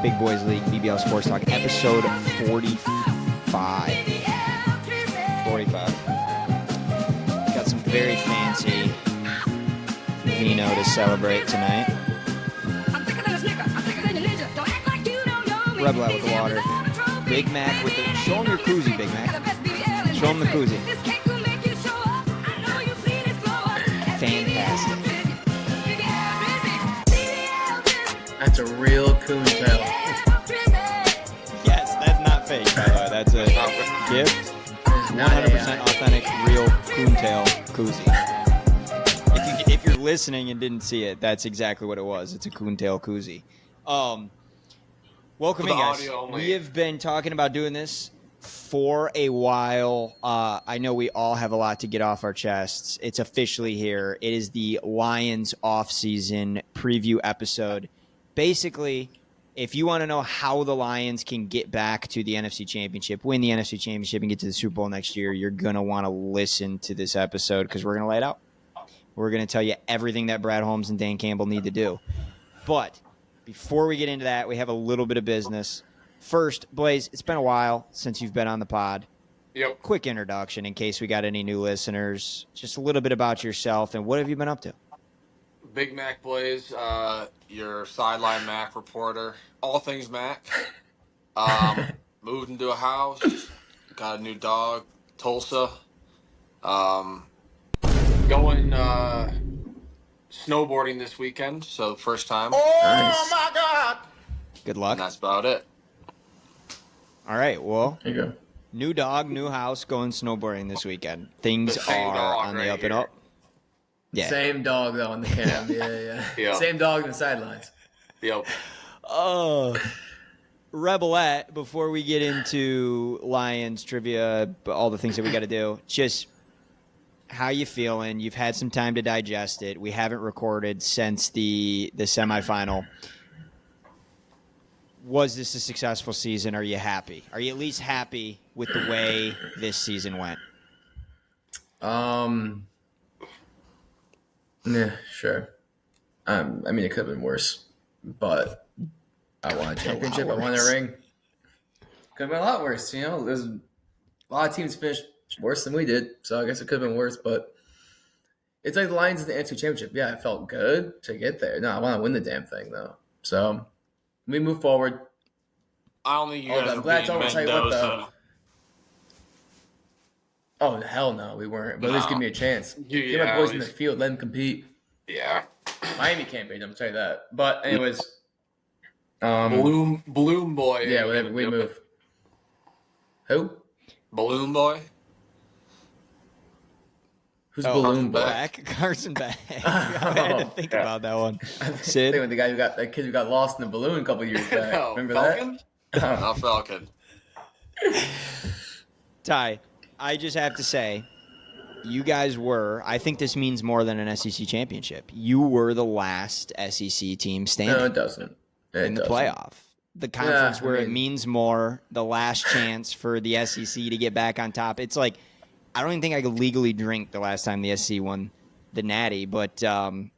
Big Boys League, BBL Sports Talk, episode 45. 45. Got some very fancy vino to celebrate tonight. Rebel out with the water. Big Mac with the... Show him your koozie, Big Mac. Show him the koozie. Fantastic. That's a real coon tail. Yes, that's not fake, by the way. That's a gift. 100% authentic, real coontail koozie. If you're listening and didn't see it, that's exactly what it was. It's a coontail koozie. Welcome in, guys. We have been talking about doing this for a while. I know we all have a lot to get off our chests. It's officially here. It is the Lions offseason preview episode. Basically, if you want to know how the Lions can get back to the NFC Championship, win the NFC Championship, and get to the Super Bowl next year, you're going to want to listen to this episode because we're going to lay it out. We're going to tell you everything that Brad Holmes and Dan Campbell need to do. But before we get into that, we have a little bit of business. First, Blaze, it's been a while since you've been on the pod. Yep. Quick introduction in case we got any new listeners. Just a little bit about yourself and what have you been up to? Big Mac Blaze, your sideline Mac reporter. All things Mac. Moved into a house. Got a new dog, Tulsa. Going snowboarding this weekend, so first time. Oh, nice. My God! Good luck. And that's about it. All right, well, There you go. new dog, new house, going snowboarding this weekend. Things are on the up and up. Yeah. Same dog, though, on the cam. Yeah. Yeah. Same dog on the sidelines. Yep. Rebelette, before we get into Lions trivia, all the things that we got to do, just how you feeling? You've had some time to digest it. We haven't recorded since the semifinal. Was this a successful season? Are you happy? Are you at least happy with the way this season went? Yeah, sure. I mean, it could have been worse, but I won a championship. I won a ring. Could have been a lot worse. There's a lot of teams finished worse than we did, so I guess it could have been worse. But it's like the Lions in the NFC Championship. Yeah, I felt good to get there. No, I want to win the damn thing though. So we move forward. I don't think you guys I'm are glad beating to tell you what, though. Mendoza. Oh hell no, we weren't. But at least give me a chance. Get my Yeah, boys at in the least- field, let them compete. Yeah. Miami can't beat them, I'll tell you that. But anyways, Balloon Boy. yeah, whatever. We move. Who? Balloon Boy. Who's Oh, Balloon Boy? Carson Beck. I had to think about that one. Sid? The guy that kid who got lost in the balloon a couple years back. No, Remember Falcon? that? Not Falcon. Ty, I just have to say, you guys were, I think this means more than an SEC championship. You were the last SEC team standing No, it doesn't. in the playoff. The conference where it means more, the last chance for the SEC to get back on top. It's like, I don't even think I could legally drink the last time the SEC won the Natty, but you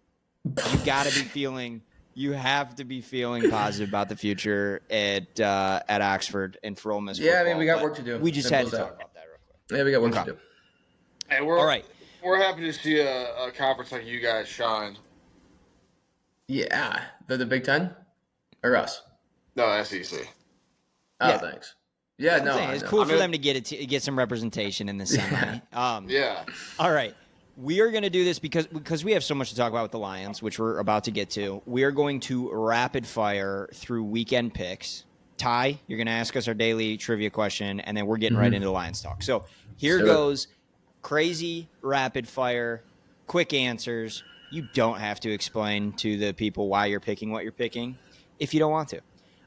got to be feeling, you have to be feeling positive about the future at Oxford and for Ole Miss Yeah, I football, mean, we got but work to do. We just Simple had to as talk that. about that real quick. Yeah, we got work Okay. to do. Hey, All right. We're happy to see a conference like you guys shine. Yeah. The Big Ten? Or us? No, SEC. Oh, Yeah. thanks. Yeah, no. It's I know. cool I for mean- them to get some representation in the semi. Yeah. All right. We are going to do this because we have so much to talk about with the Lions, which we're about to get to. We are going to rapid fire through weekend picks. Ty, you're going to ask us our daily trivia question, and then we're getting right into the Lions talk. So here Sure. goes crazy rapid fire, quick answers. You don't have to explain to the people why you're picking what you're picking if you don't want to.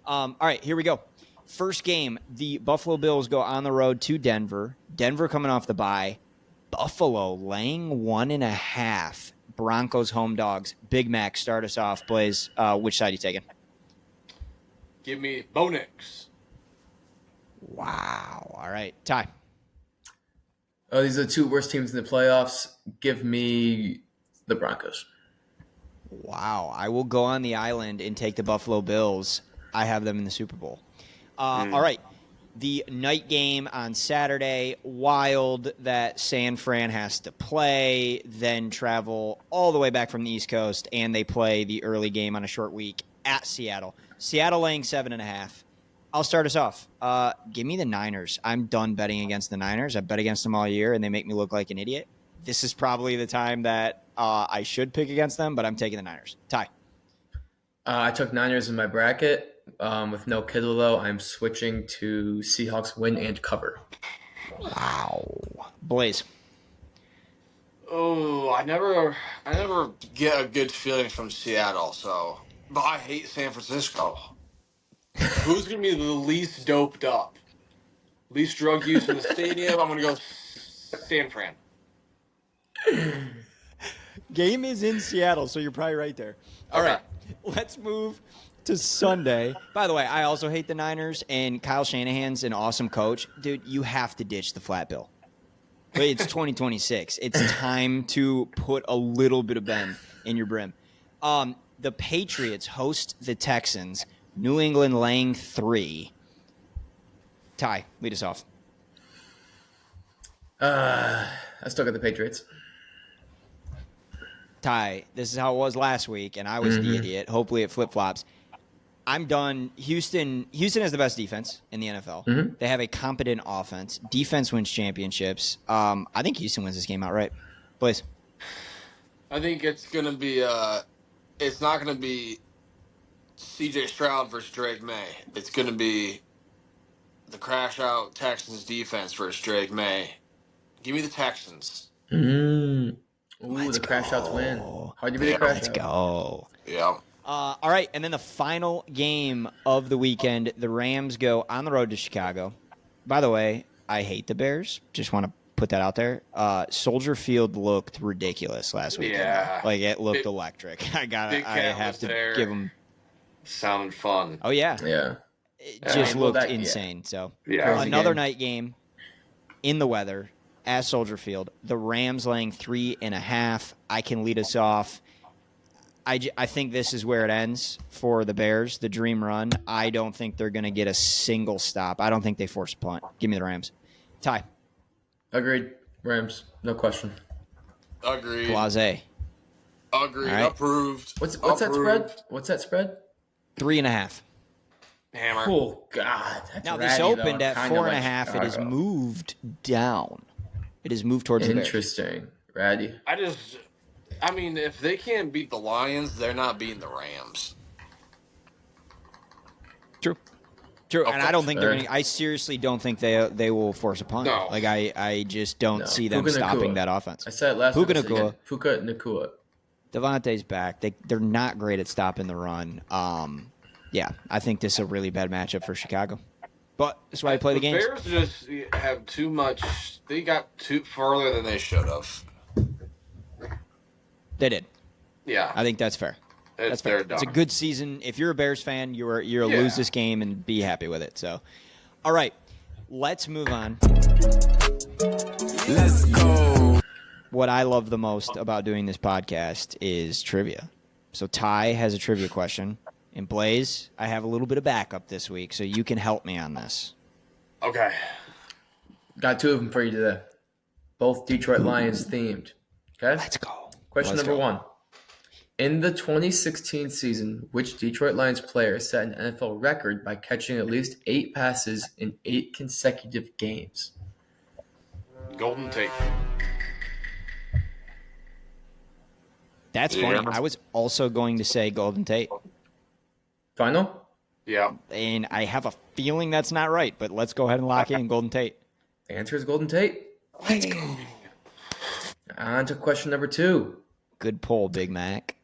All right, here we go. First game, the Buffalo Bills go on the road to Denver. Denver coming off the bye. Buffalo laying 1.5. Broncos home dogs. Big Mac, start us off, Blaze. Which side are you taking? Give me Bo Nix. Wow. All right. Ty. Oh, these are the two worst teams in the playoffs. Give me the Broncos. Wow. I will go on the island and take the Buffalo Bills. I have them in the Super Bowl. All right. The night game on Saturday, wild that San Fran has to play, then travel all the way back from the East Coast, and they play the early game on a short week at Seattle. Seattle laying 7.5. I'll start us off. Give me the Niners. I'm done betting against the Niners. I bet against them all year, and they make me look like an idiot. This is probably the time that I should pick against them, but I'm taking the Niners. Ty. I took Niners in my bracket. With no Kittle, though, I'm switching to Seahawks win and cover. Wow. Blaze. Oh, I never get a good feeling from Seattle. But I hate San Francisco. Who's gonna be the least doped up, least drug use in the stadium? I'm gonna go San Fran. Game is in Seattle, so you're probably right there. All right, let's move to Sunday. By the way, I also hate the Niners, and Kyle Shanahan's an awesome coach. Dude, you have to ditch the flat bill. But it's 2026. It's time to put a little bit of bend in your brim. The Patriots host the Texans. New England laying 3. Ty, lead us off. I still got the Patriots. Ty, this is how it was last week, and I was the idiot. Hopefully it flip-flops. I'm done. Houston has the best defense in the NFL. They have a competent offense. Defense wins championships. I think Houston wins this game outright. Please. I think it's gonna be. It's not gonna be C.J. Stroud versus Drake May. It's gonna be the crash out Texans defense versus Drake May. Give me the Texans. Ooh, Let's the crash outs win. Hard to beat a crash out. Let's go. Yeah. All right, and then the final game of the weekend, the Rams go on the road to Chicago. By the way, I hate the Bears. Just want to put that out there. Soldier Field looked ridiculous last weekend. Yeah. Like, it looked electric. I have to give them. Sounded fun. Oh, yeah. Yeah. It just looked insane. So, another night game in the weather at Soldier Field. The Rams laying 3.5. I can lead us off. I think this is where it ends for the Bears, the dream run. I don't think they're going to get a single stop. I don't think they force a punt. Give me the Rams. Ty. Agreed. Rams. No question. Agreed. Blase. Agreed. Right. Approved. What's that spread? What's that spread? 3.5. Hammer. Oh, God. That's Now, this opened at 4.5. It has moved down. It has moved towards the Bears. Interesting. Ratty. I mean, if they can't beat the Lions, they're not beating the Rams. True. And I don't think they're going to – I seriously don't think they will force a punt. No. Like, I just don't see them stopping that offense. I said it last Puka week. Nacua. Nacua. Devontae's back. They're not great at stopping the run. Yeah, I think this is a really bad matchup for Chicago. But that's why I play the games. Bears just have too much – they got too further than they should have. They did. Yeah. I think that's fair. That's fair. It's a good season. If you're a Bears fan, you're lose this game and be happy with it. So, all right, let's move on. Let's go. What I love the most about doing this podcast is trivia. So Ty has a trivia question, and Blaze, I have a little bit of backup this week, so you can help me on this. Okay. Got 2 of them for you today. Both Detroit Lions themed. Okay? Let's go. Question number 1. In the 2016 season, which Detroit Lions player set an NFL record by catching at least 8 passes in 8 consecutive games? Golden Tate. That's funny. I was also going to say Golden Tate. Final? Yeah. And I have a feeling that's not right, but let's go ahead and lock in Golden Tate. The answer is Golden Tate. Let's go. On to question number 2. Good pull, Big Mac.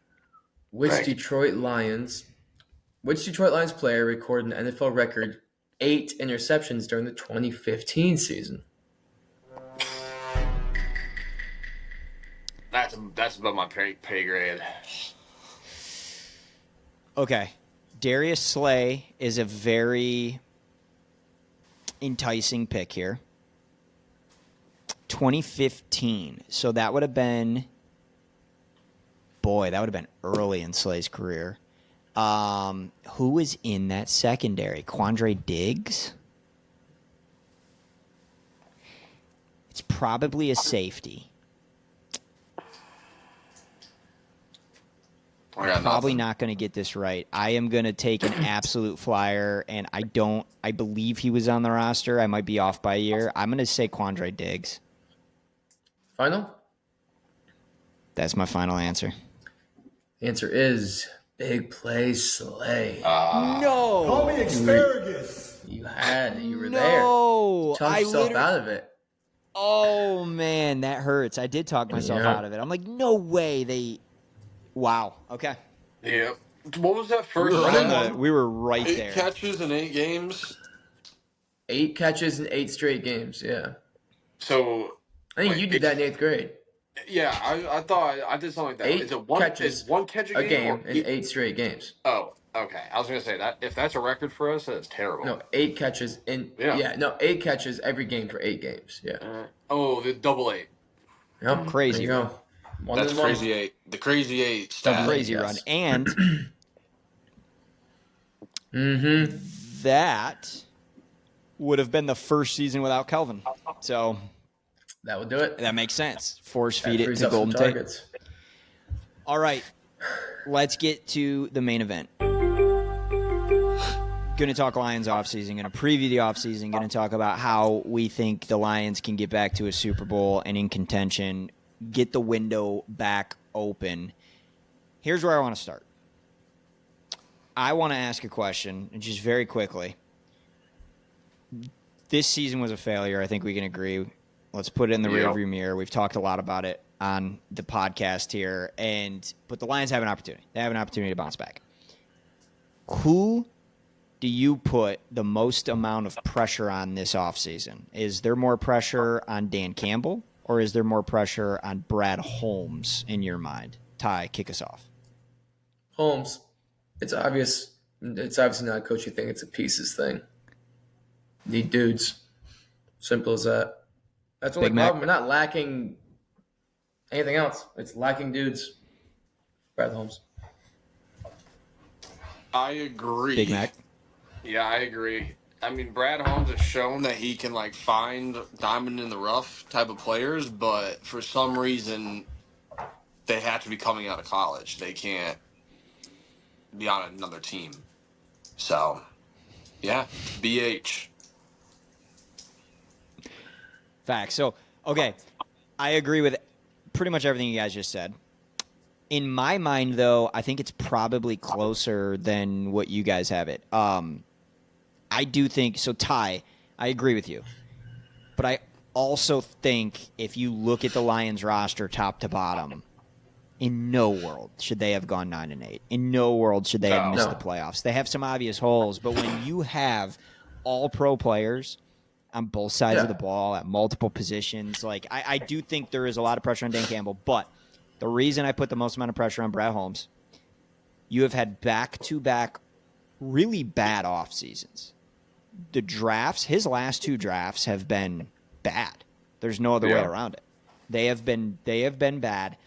Which Detroit Lions player recorded an NFL record 8 interceptions during the 2015 season? That's above my pay grade. Okay. Darius Slay is a very enticing pick here. 2015. So that would have been early in Slay's career. Who is in that secondary? Quandre Diggs? It's probably a safety. Probably not going to get this right. I am going to take an absolute flyer, and I believe he was on the roster. I might be off by a year. I'm going to say Quandre Diggs. Final? That's my final answer. The answer is Big Play Slay. No. Call me asparagus. You were there. You talked yourself out of it. Oh, man, that hurts. I did talk myself out of it. I'm like, no way. Wow. Okay. Yeah. What was that first round? We were right 8 there. 8 catches in 8 games. 8 catches in 8 straight games. Yeah. So I think you did that in 8th grade. Yeah, I thought I did something like that. 8 Is it one catches is one catch a game in 8 straight games. Oh, okay. I was gonna say that if that's a record for us, that's terrible. No, 8 catches in 8 catches every game for 8 games. Yeah. The double 8. Yep. Crazy. There you go. That's crazy 8. The crazy 8 stat. Crazy run. And that would have been the first season without Kelvin. So that would do it. That makes sense. Force feed it frees to up some Golden Tate. targets. All right. Let's get to the main event. Going to talk Lions offseason. Going to preview the offseason. Going to talk about how we think the Lions can get back to a Super Bowl and in contention. Get the window back open. Here's where I want to start. I want to ask a question, and just very quickly. This season was a failure. I think we can agree. Let's put it in the rearview mirror. We've talked a lot about it on the podcast here, but the Lions have an opportunity. They have an opportunity to bounce back. Who do you put the most amount of pressure on this offseason? Is there more pressure on Dan Campbell, or is there more pressure on Brad Holmes in your mind? Ty, kick us off. Holmes. It's obvious. It's obviously not a coaching thing. It's a pieces thing. Need dudes. Simple as that. That's the only problem. We're not lacking anything else. It's lacking dudes. Brad Holmes. I agree. Big Mac. Yeah, I agree. I mean, Brad Holmes has shown that he can find diamond in the rough type of players, but for some reason, they have to be coming out of college. They can't be on another team. So, yeah, BH. Facts. So, okay, I agree with pretty much everything you guys just said. In my mind, though, I think it's probably closer than what you guys have it. I do think so. Ty, I agree with you, but I also think if you look at the Lions roster top to bottom, in no world should they have gone 9-8. In no world should they have missed the playoffs. They have some obvious holes, but when you have all pro players on both sides of the ball at multiple positions, I do think there is a lot of pressure on Dan Campbell, but the reason I put the most amount of pressure on Brad Holmes, you have had back-to-back really bad off seasons. The drafts, his last 2 drafts have been bad. There's no other way around it. They have been bad.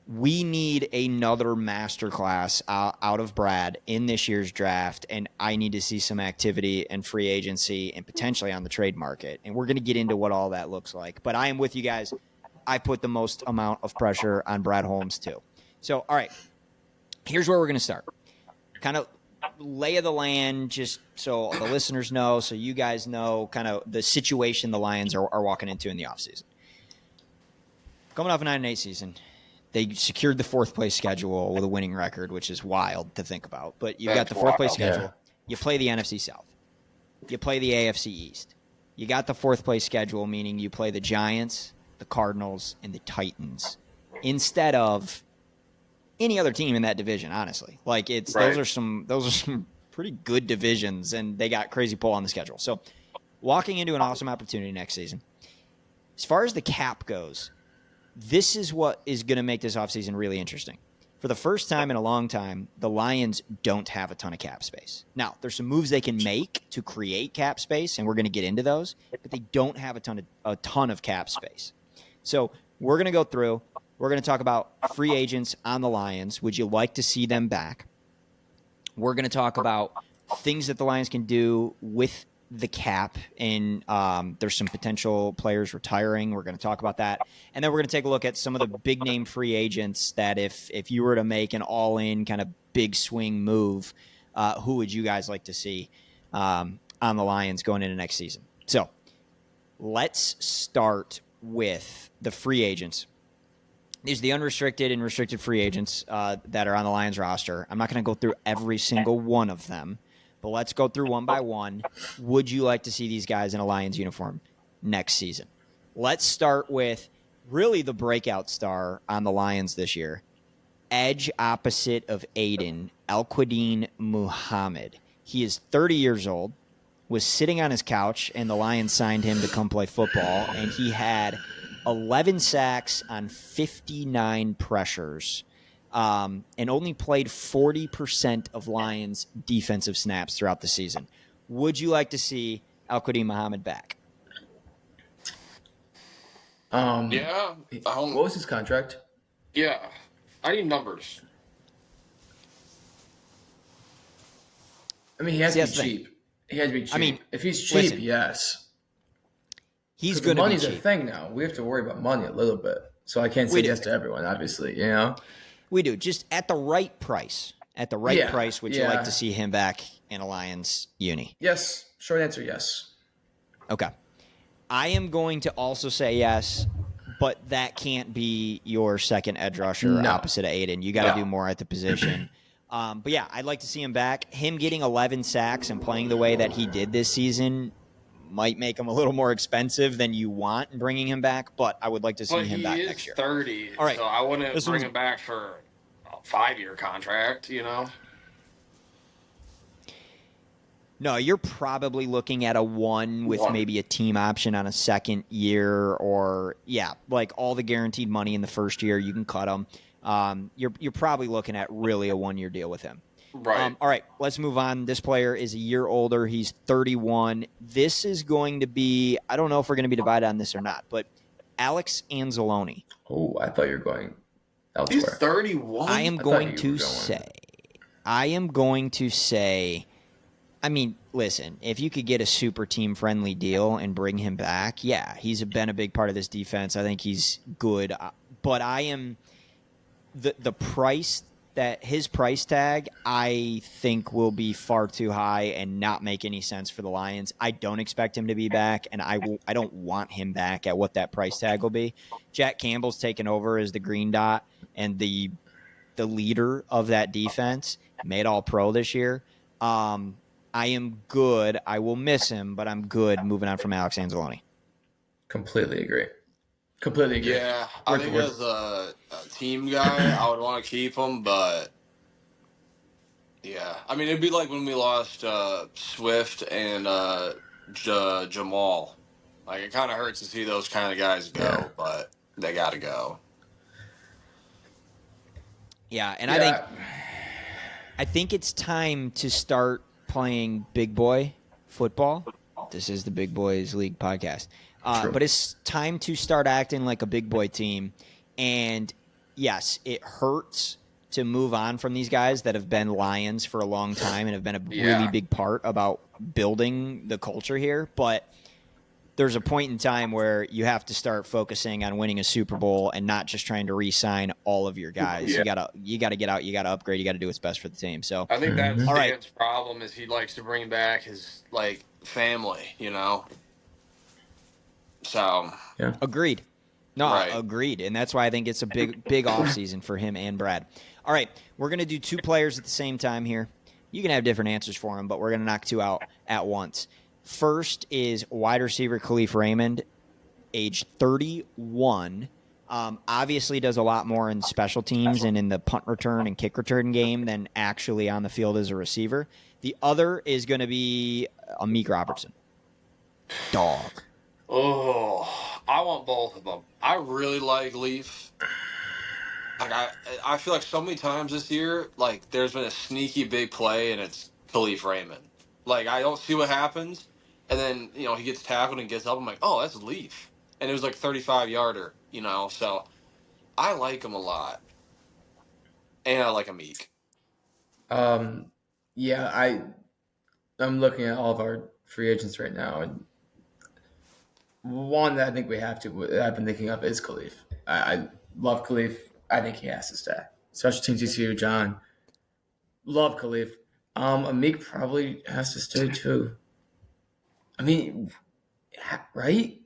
We need another masterclass out of Brad in this year's draft, and I need to see some activity and free agency and potentially on the trade market. And we're going to get into what all that looks like. But I am with you guys. I put the most amount of pressure on Brad Holmes too. So, all right, here's where we're going to start. Kind of lay of the land, just so the listeners know, so you guys know kind of the situation the Lions are walking into in the offseason. Coming off a 9-8 season, they secured the 4th place schedule with a winning record, which is wild to think about. But you've got the 4th place schedule. Yeah. You play the NFC South. You play the AFC East. You got the 4th place schedule, meaning you play the Giants, the Cardinals, and the Titans instead of any other team in that division, honestly. Those are some pretty good divisions, and they got crazy pull on the schedule. So walking into an awesome opportunity next season. As far as the cap goes, this is what is going to make this offseason really interesting. For the first time in a long time, the Lions don't have a ton of cap space. Now, there's some moves they can make to create cap space, and we're going to get into those, but they don't have a ton of cap space. So we're going to go through. We're going to talk about free agents on the Lions. Would you like to see them back? We're going to talk about things that the Lions can do with the cap, and there's some potential players retiring. We're going to talk about that. And then we're going to take a look at some of the big-name free agents that if you were to make an all-in kind of big swing move, who would you guys like to see on the Lions going into next season? So let's start with the free agents. These are the unrestricted and restricted free agents that are on the Lions roster. I'm not going to go through every single one of them, but let's go through one by one. Would you like to see these guys in a Lions uniform next season? Let's start with really the breakout star on the Lions this year. Edge opposite of Aiden, Al-Quadin Muhammad. He is 30 years old, was sitting on his couch, and the Lions signed him to come play football, and he had 11 sacks on 59 pressures, and only played 40% of Lions' defensive snaps throughout the season. Would you like to see Al-Quadin Muhammad back? Yeah. What was his contract? Yeah. I need numbers. I mean, he has to be cheap. He has to be cheap. I mean, if he's cheap, listen, yes. He's going to be money's cheap. a thing now. We have to worry about money a little bit. So I can't say yes to everyone, obviously, you know? We do. Just at the right price. At the right price, would you like to see him back in a Lions uni? Yes. Short answer, yes. Okay. I am going to also say yes, but that can't be your second edge rusher opposite of Aiden. You got to do more at the position. But yeah, I'd like to see him back. Him getting 11 sacks and playing the way that he did this season might make him a little more expensive than you want bringing him back, but I would like to see him back next year. He is 30, all right. So I wouldn't bring him back for a 5-year contract, you know? No, you're probably looking at a one with maybe a team option on a second year, or like all the guaranteed money in the first year. You can cut him. You're probably looking at really a 1-year deal with him. Right. All right, let's move on. This player is a year older. He's 31. This is going to be, I don't know if we're going to be divided on this or not, but Alex Anzalone. Oh, I thought you were going elsewhere. He's 31? I am going to say, I mean, listen, if you could get a super team-friendly deal and bring him back, yeah, he's been a big part of this defense. I think he's good. But I am the price that his price tag, I think, will be far too high and not make any sense for the Lions. I don't expect him to be back, and I don't want him back at what that price tag will be. Jack Campbell's taken over as the green dot and the leader of that defense, made All-Pro this year. I am good. I will miss him, but I'm good moving on from Alex Anzalone. Completely agree. Yeah, I think as a team guy, I would want to keep him, but yeah. I mean, it'd be like when we lost Swift and Jamal. Like, it kind of hurts to see those kind of guys go, but they got to go. Yeah, and I think it's time to start playing big boy football. This is the Big Boys League podcast. But it's time to start acting like a big boy team. And yes, it hurts to move on from these guys that have been Lions for a long time and have been a really big part about building the culture here. But there's a point in time where you have to start focusing on winning a Super Bowl and not just trying to re-sign all of your guys. You gotta get out, you gotta upgrade, you gotta do what's best for the team. So I think that's Dan's problem is he likes to bring back his family, you know. So agreed. Agreed. And that's why I think it's a big offseason for him and Brad. All right, we're going to do two players at the same time here. You can have different answers for them, but we're going to knock two out at once. First is wide receiver Khalif Raymond, age 31. Obviously does a lot more in special teams and in the punt return and kick return game than actually on the field as a receiver. The other is going to be Amik Robertson. Dog. Oh, I want both of them. I really like Leaf. Like I feel like so many times this year, there's been a sneaky big play and it's Khalif Raymond. I don't see what happens, and then he gets tackled and gets up. I'm like, oh, that's Leaf, and it was 35-yarder. So I like him a lot, and I like Amik. Yeah, I'm looking at all of our free agents right now, and one that I think we have to, that I've been thinking of is Khalif. I love Khalif. I think he has to stay. Special teams TCU, John. Love Khalif. Amik probably has to stay too. I mean, right?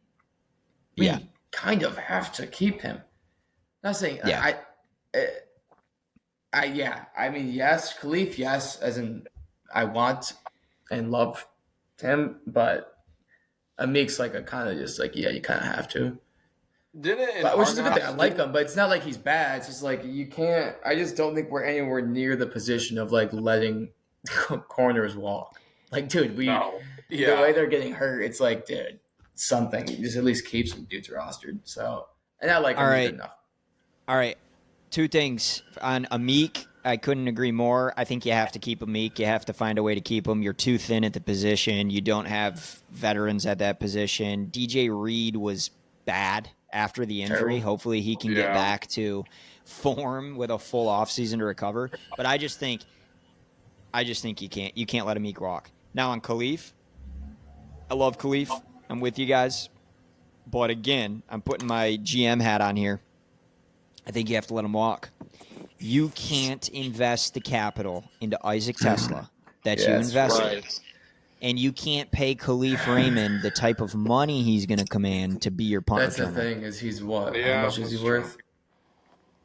Yeah. We kind of have to keep him. Not saying Yeah. yeah. I mean, yes, Khalif, yes, as in I want and love him, but Amik's like a kind of just like, yeah, you kind of have to. Didn't in But, which Hard is a good thing. I Knocks, like him, but it's not like he's bad. It's just like you can't. I just don't think we're anywhere near the position of like letting corners walk. Like, dude, no. the Yeah. way they're getting hurt, it's like, dude, something. You just at least keep some dudes rostered. So, and I like him. All He's right. good enough. All right. Two things on Amik. I couldn't agree more. I think you have to keep Amik. You have to find a way to keep him. You're too thin at the position. You don't have veterans at that position. DJ Reed was bad after the injury. Terrible. Hopefully he can get back to form with a full offseason to recover. But I just think you can't let Amik walk. Now on Khalif, I love Khalif. I'm with you guys. But again, I'm putting my GM hat on here. I think you have to let him walk. You can't invest the capital into Isaac Tesla that you invested. Right. And you can't pay Khalif Raymond the type of money he's going to command to be your punt That's returner. the thing is he's what? Yeah, How much is he that's worth?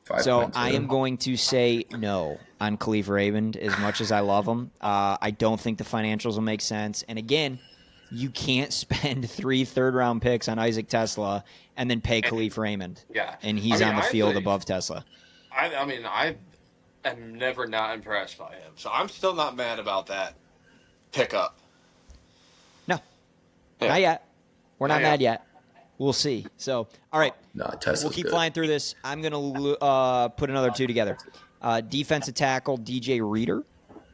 5.2. So I am going to say no on Khalif Raymond as much as I love him. I don't think the financials will make sense. And again, you can't spend 3 third-round picks on Isaac Tesla and then pay Khalif Raymond. Yeah. And he's on the field above Tesla. I mean, I am never not impressed by him. So I'm still not mad about that pickup. No, Yeah. not yet. We're not Not mad yet. We'll see. So, all right. No, Tesla's We'll keep good. flying through this. I'm going to put another two together. Defensive tackle DJ Reader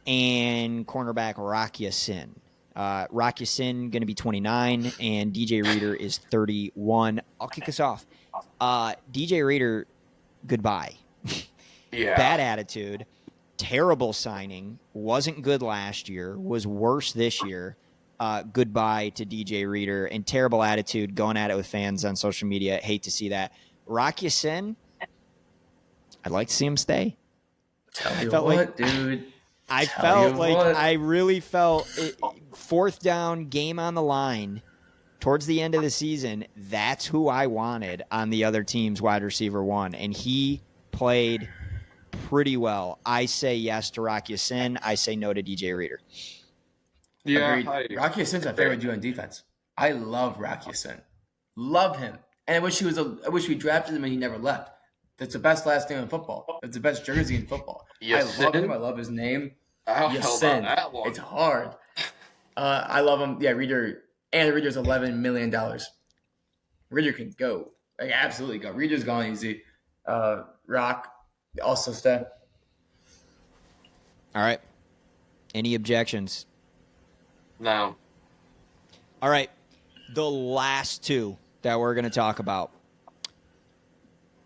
and cornerback Rock Ya-Sin. Rock Ya-Sin going to be 29 and DJ Reader is 31. I'll kick us off. DJ Reader, goodbye. Yeah. Bad attitude, terrible signing, wasn't good last year, was worse this year. Goodbye to DJ Reader, and terrible attitude, going at it with fans on social media. Hate to see that. Rock Ya-Sin, I'd like to see him stay. Tell you felt what, like- dude. I really felt it, fourth down, game on the line, towards the end of the season, that's who I wanted on the other team's wide receiver one, and he played pretty well. I say yes to Rock Ya-Sin. I say no to DJ Reader. Yeah. Agreed. Rock Ya-Sin's my favorite dude on defense. I love Rock Ya-Sin. Love him. And I wish we drafted him and he never left. That's the best last name in football. That's the best jersey in football. Ya-Sin? I love him. I love his name. I don't know Ya-Sin. about that one. It's hard. I love him. Yeah, Reader. And Reader's $11 million. Reader can go. Like, absolutely go. Reader's gone easy. Rock also stay. All right. Any objections? No. All right. The last two that we're going to talk about.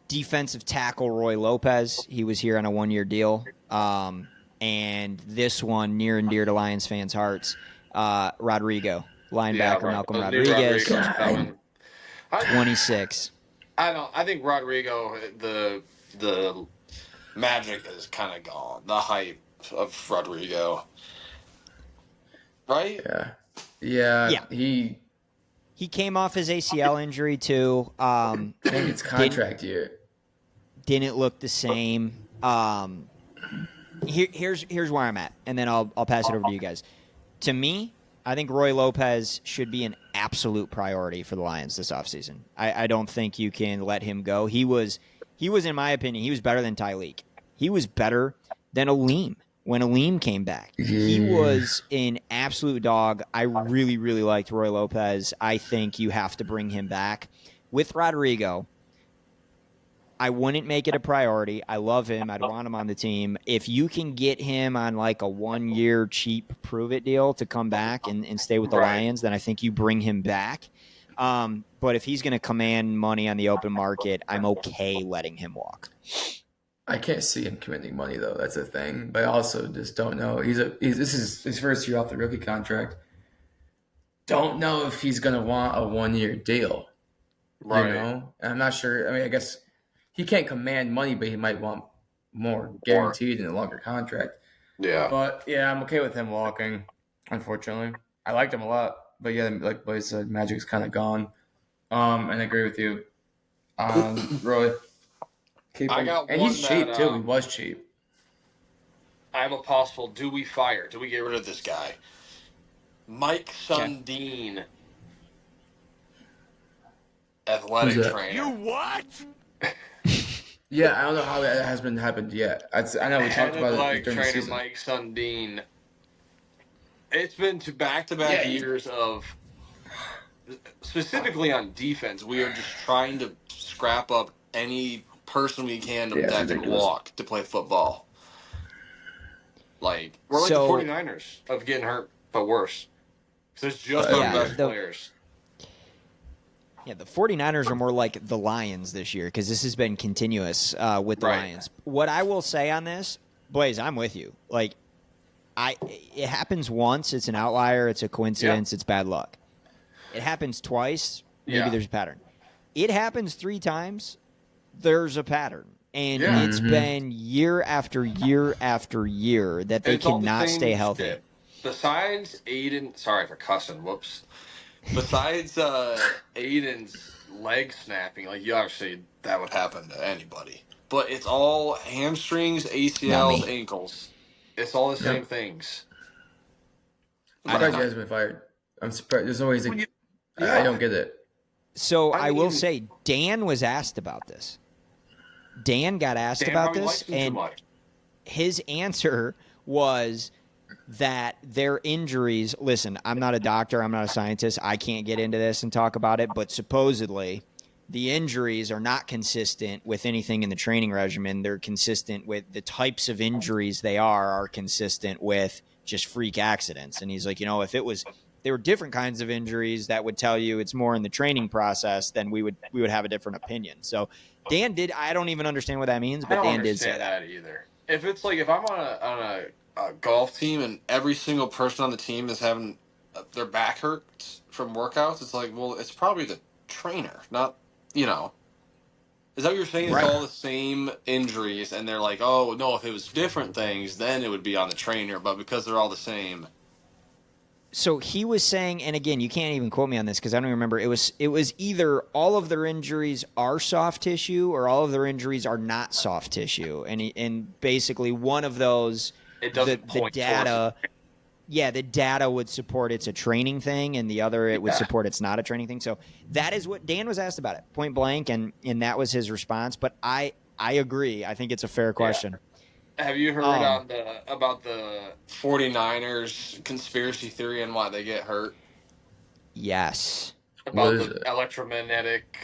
Defensive tackle Roy Lopez. He was here on a 1-year deal. And this one, near and dear to Lions fans' hearts, Rodrigo. Linebacker Malcolm Rodriguez, Rodrigo's coming. 26. I think Rodrigo, the magic is kind of gone. The hype of Rodrigo. Right? Yeah. Yeah. He came off his ACL injury too. I think it's contract year. Didn't look the same. Here's where I'm at, and then I'll pass it over to you guys. To me, I think Roy Lopez should be an absolute priority for the Lions this offseason. I don't think you can let him go. He was, in my opinion, he was better than Tyleek. He was better than Aleem when Aleem came back. He was an absolute dog. I really, really liked Roy Lopez. I think you have to bring him back. With Rodrigo, I wouldn't make it a priority. I love him. I'd want him on the team. If you can get him on like a 1-year cheap prove-it deal to come back and stay with the Lions, then I think you bring him back. But if he's going to command money on the open market, I'm okay letting him walk. I can't see him commanding money though. That's a thing. But I also just don't know. This is his first year off the rookie contract. Don't know if he's gonna want a 1-year deal. Right. You know? And I'm not sure. I mean, I guess he can't command money, but he might want more guaranteed in a longer contract. Yeah. But yeah, I'm okay with him walking, unfortunately. I liked him a lot. But yeah, like Blaze said, Magic's kind of gone. And I agree with you. Roy. I got and one he's cheap that, too. He was cheap. I have a possible, do we fire? Do we get rid of this guy? Mike Sundin. Athletic Who's that? trainer. You what? Yeah, I don't know how that hasn't happened yet. I know we talked about it during the Trainer season. Mike Sundin. It's been to back-to-back years of, specifically on defense, we are just trying to scrap up any person we can that can ridiculous. walk to play football. Like, we're like So- the 49ers of getting hurt, but worse. Because it's just our best players. Yeah, the 49ers are more like the Lions this year because this has been continuous with the Lions. What I will say on this, Blaze, I'm with you. Like, it happens once, it's an outlier, it's a coincidence, it's bad luck. It happens twice, maybe there's a pattern. It happens 3 times, there's a pattern. And it's been year after year after year that they cannot stay healthy. Shit. Besides Aiden, sorry for cussing, whoops. Besides Aiden's leg snapping, like you obviously that would happen to anybody. But it's all hamstrings, ACLs, ankles. It's all the same things. I'm surprised he hasn't been fired. I'm surprised. There's no reason. I don't get it. So I will say, Dan was asked about this. Dan got asked about this, and his answer was that their injuries, listen, I'm not a doctor, I'm not a scientist, I can't get into this and talk about it, but supposedly the injuries are not consistent with anything in the training regimen. They're consistent with the types of injuries they are consistent with just freak accidents. And he's like, if there were different kinds of injuries that would tell you it's more in the training process, then we would have a different opinion. So Dan did, I don't even understand what that means, but Dan did say that either. If it's like, if I'm on a golf team and every single person on the team is having their back hurts from workouts, it's like, well, it's probably the trainer, not, Is that what you're saying? Right. It's all the same injuries, and they're like, oh, no, if it was different things, then it would be on the trainer, but because they're all the same. So he was saying, and again, you can't even quote me on this because I don't remember. It was either all of their injuries are soft tissue or all of their injuries are not soft tissue, and basically one of those, it doesn't point the data. The data would support it's a training thing, and the other it would support it's not a training thing. So that is what Dan was asked about it, point blank, and that was his response. But I agree. I think it's a fair question. Yeah. Have you heard about the 49ers conspiracy theory and why they get hurt? Yes. About the electromagnetic.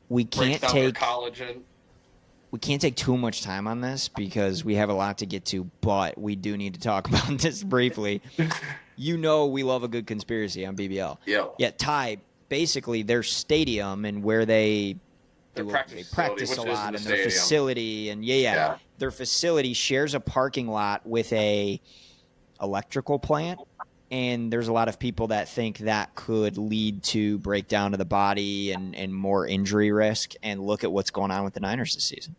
We can't take collagen. We can't take too much time on this because we have a lot to get to, but we do need to talk about this briefly. We love a good conspiracy on BBL. Yeah. Yeah, Ty, basically their stadium and where they practice a lot, and their facility, and their facility shares a parking lot with a electrical plant, and there's a lot of people that think that could lead to breakdown of the body and more injury risk. And look at what's going on with the Niners this season.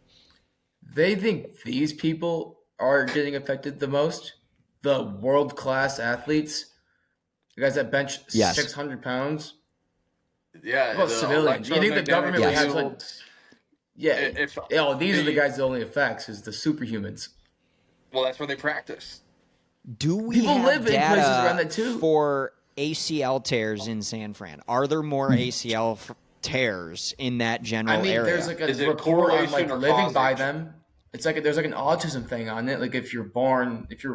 They think these people are getting affected the most. The world-class athletes, the guys that bench 600 pounds. Yeah, well, civilians. You think the government would have like? Yeah. These are the guys that only affects is the superhumans. Well, that's where they practice. Do we People have live in data places around that too for ACL tears in San Fran? Are there more ACL tears in that general area? There's like a report on like living by them. It's like there's like an autism thing on it. Like if you're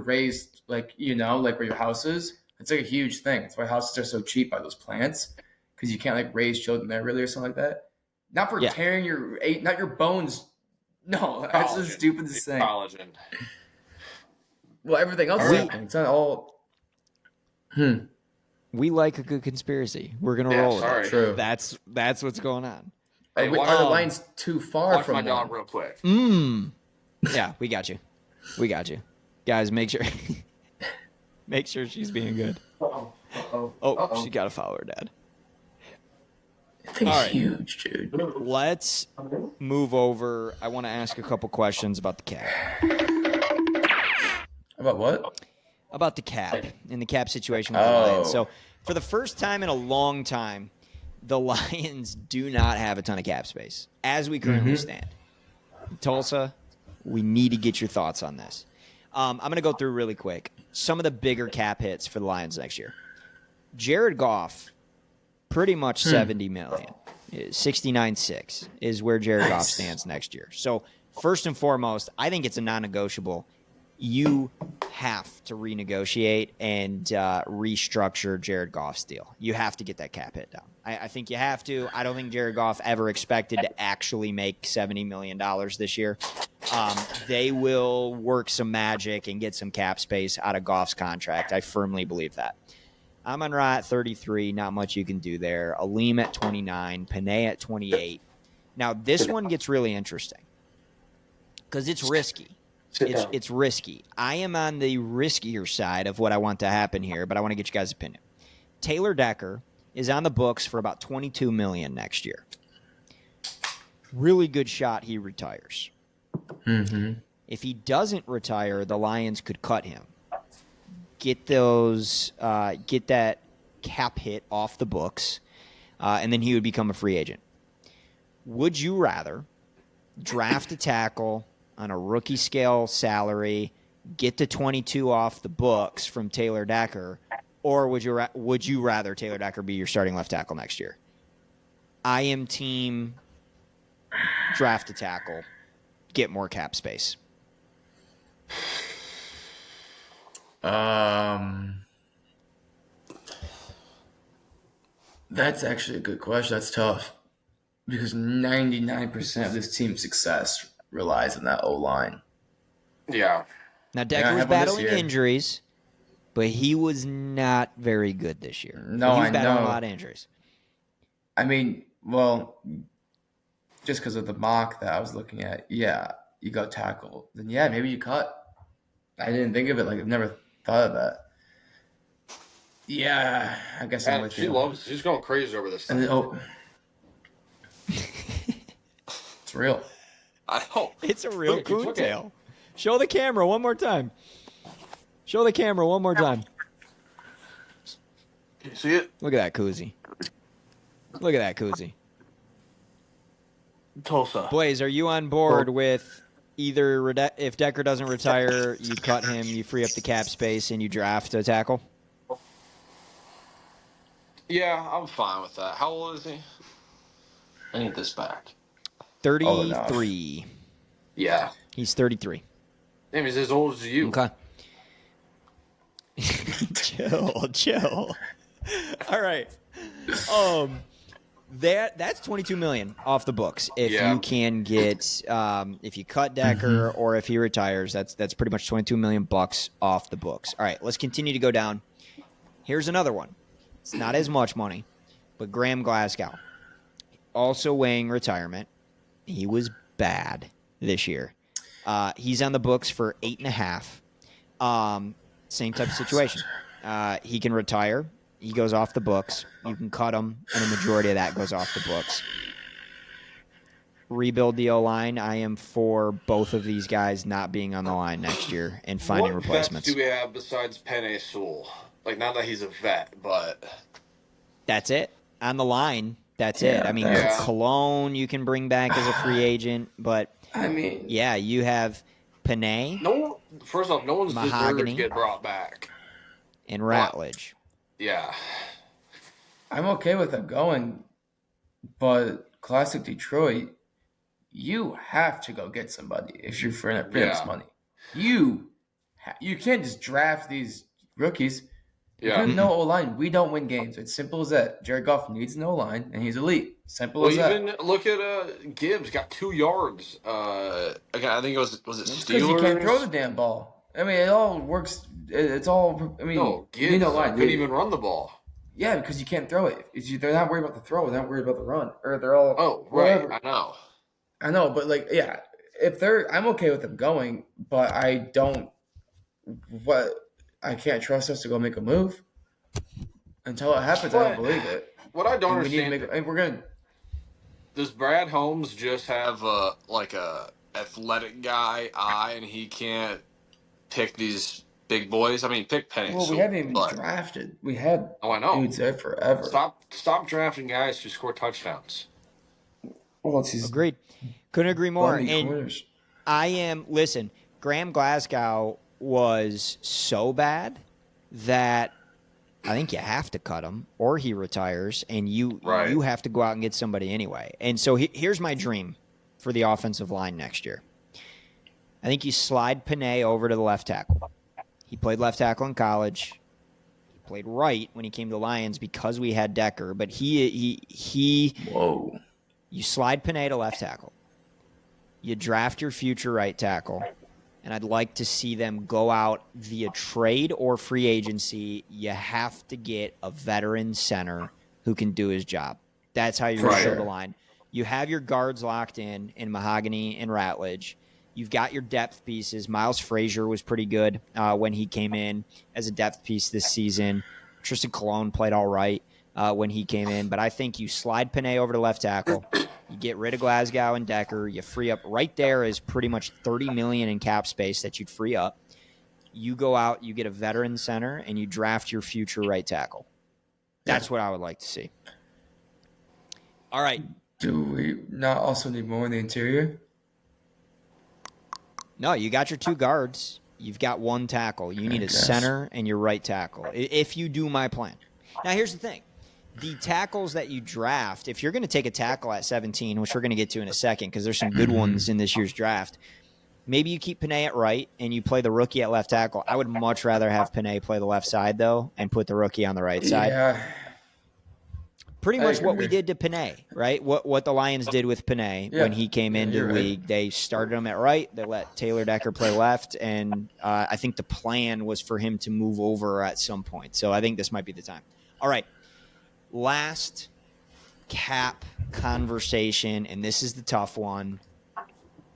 raised like like where your house is, it's like a huge thing. That's why houses are so cheap by those plants. Because you can't like raise children there really or something like that. Not for tearing not your bones. No, that's the stupidest thing. Collagen. Well, everything else is happening. It's not all. We like a good conspiracy. We're gonna roll with it. True. That's what's going on. Hey, are the Lions too far watch from my one? dog real quick. Yeah, we got you. We got you. Guys, make sure make sure she's being good. Oh, she got to follow her dad. I think All it's right. huge, dude. Let's move over. I want to ask a couple questions about the cap. About what? About the cap and the cap situation with the Lions. So, for the first time in a long time, the Lions do not have a ton of cap space as we currently stand. Tulsa, we need to get your thoughts on this. I'm going to go through really quick some of the bigger cap hits for the Lions next year. Jared Goff, pretty much $70 million. 69.6 is where Jared Goff stands next year. So first and foremost, I think it's a non-negotiable. You have to renegotiate and restructure Jared Goff's deal. You have to get that cap hit down. I think you have to. I don't think Jared Goff ever expected to actually make $70 million this year. They will work some magic and get some cap space out of Goff's contract. I firmly believe that. Amon-Ra at 33, not much you can do there. Aleem at 29, Panay at 28. Now, this one gets really interesting because it's risky. It's risky. I am on the riskier side of what I want to happen here, but I want to get you guys' opinion. Taylor Decker is on the books for about $22 million next year. Really good shot he retires. If he doesn't retire, the Lions could cut him. Get that cap hit off the books, and then he would become a free agent. Would you rather draft a tackle on a rookie scale salary, get the 22 off the books from Taylor Decker, or would you rather Taylor Decker be your starting left tackle next year? I am team draft a tackle, get more cap space. That's actually a good question. That's tough because 99% of this team's success relies on that O-line. Yeah. Now, Decker was battling injuries, but he was not very good this year. No, he was battling know. a lot of injuries. I mean, well, just because of the mock that I was looking at, yeah, you go tackle. Then, yeah, maybe you cut. I didn't think of it. I've never thought of that. Yeah, I guess I'm with you. She's going crazy over this thing. And it's real. I hope. It's a real coontail. Show the camera one more time. Show the camera one more time. Can you see it? Look at that koozie. Look at that koozie. Tulsa. Blaze, are you on board with either if Decker doesn't retire, you cut him, you free up the cap space, and you draft a tackle? Yeah, I'm fine with that. How old is he? I need this back. 33. Yeah. He's 33. Damn, he's as old as you. Okay. Chill. All right. That's $22 million off the books. If you can get, if you cut Decker or if he retires, that's pretty much $22 million bucks off the books. All right, let's continue to go down. Here's another one. It's not as much money, but Graham Glasgow, also weighing retirement. He was bad this year. He's on the books for 8.5. Same type of situation. He can retire. He goes off the books. You can cut him, and a majority of that goes off the books. Rebuild the O-line. I am for both of these guys not being on the line next year and finding replacements. What vets do we have besides Penei Sewell? Like, not that he's a vet, but... That's it. On the line, that's it. I mean, Cologne you can bring back as a free agent, but... I mean... Yeah, you have Panay. First off, no one's deserved to get brought back. And Ratledge. Yeah. I'm okay with them going, but classic Detroit, you have to go get somebody if you're for this money. You can't just draft these rookies. Yeah. If you have no O-line, we don't win games. It's simple as that. Jared Goff needs an O-line, and he's elite. Simple as that. Even look at Gibbs, got 2 yards. Again, I think it was it Steelers? Because you can't throw the damn ball. I mean, it all works. It's all. I mean, no, Gibbs you need a line. couldn't even run the ball. Yeah, because you can't throw it. They're not worried about the throw. They're not worried about the run. Or they're all right. whatever. I know. I know, but like, yeah, I'm okay with them going, but I don't. What I can't trust us to go make a move until it happens. I don't But believe it. what I don't And we need to understand, make. And we're gonna. does Brad Holmes just have a athletic guy eye, and he can't pick these big boys? I mean, pick Penny Well, we Sewell, haven't even but drafted. We had I know. dudes there forever. Stop drafting guys who score touchdowns. Well, it's these Agreed. Couldn't agree more. bummy And corners. listen, Graham Glasgow was so bad that I think you have to cut him or he retires, and you have to go out and get somebody anyway. And so here's my dream for the offensive line next year. I think you slide Panay over to the left tackle. He played left tackle in college. He played right when he came to the Lions because we had Decker, but Whoa. you slide Panay to left tackle. You draft your future right tackle, and I'd like to see them go out via trade or free agency. You have to get a veteran center who can do his job. That's how you rebuild the line. You have your guards locked in Mahogany and Ratledge. You've got your depth pieces. Miles Frazier was pretty good when he came in as a depth piece this season. Tristan Colon played all right when he came in. But I think you slide Panay over to left tackle. You get rid of Glasgow and Decker. You free up right there is pretty much $30 million in cap space that you'd free up. You go out, you get a veteran center, and you draft your future right tackle. That's what I would like to see. All right. Do we not also need more in the interior? No, you got your two guards. You've got one tackle. You need a center and your right tackle, if you do my plan. Now, here's the thing. The tackles that you draft, if you're going to take a tackle at 17, which we're going to get to in a second because there's some good ones in this year's draft, maybe you keep Panay at right and you play the rookie at left tackle. I would much rather have Panay play the left side, though, and put the rookie on the right side. Yeah. Pretty much what we did to Panay, right? What the Lions did with Panay when he came into the league. They started him at right. They let Taylor Decker play left. And I think the plan was for him to move over at some point. So I think this might be the time. All right. Last cap conversation, and this is the tough one.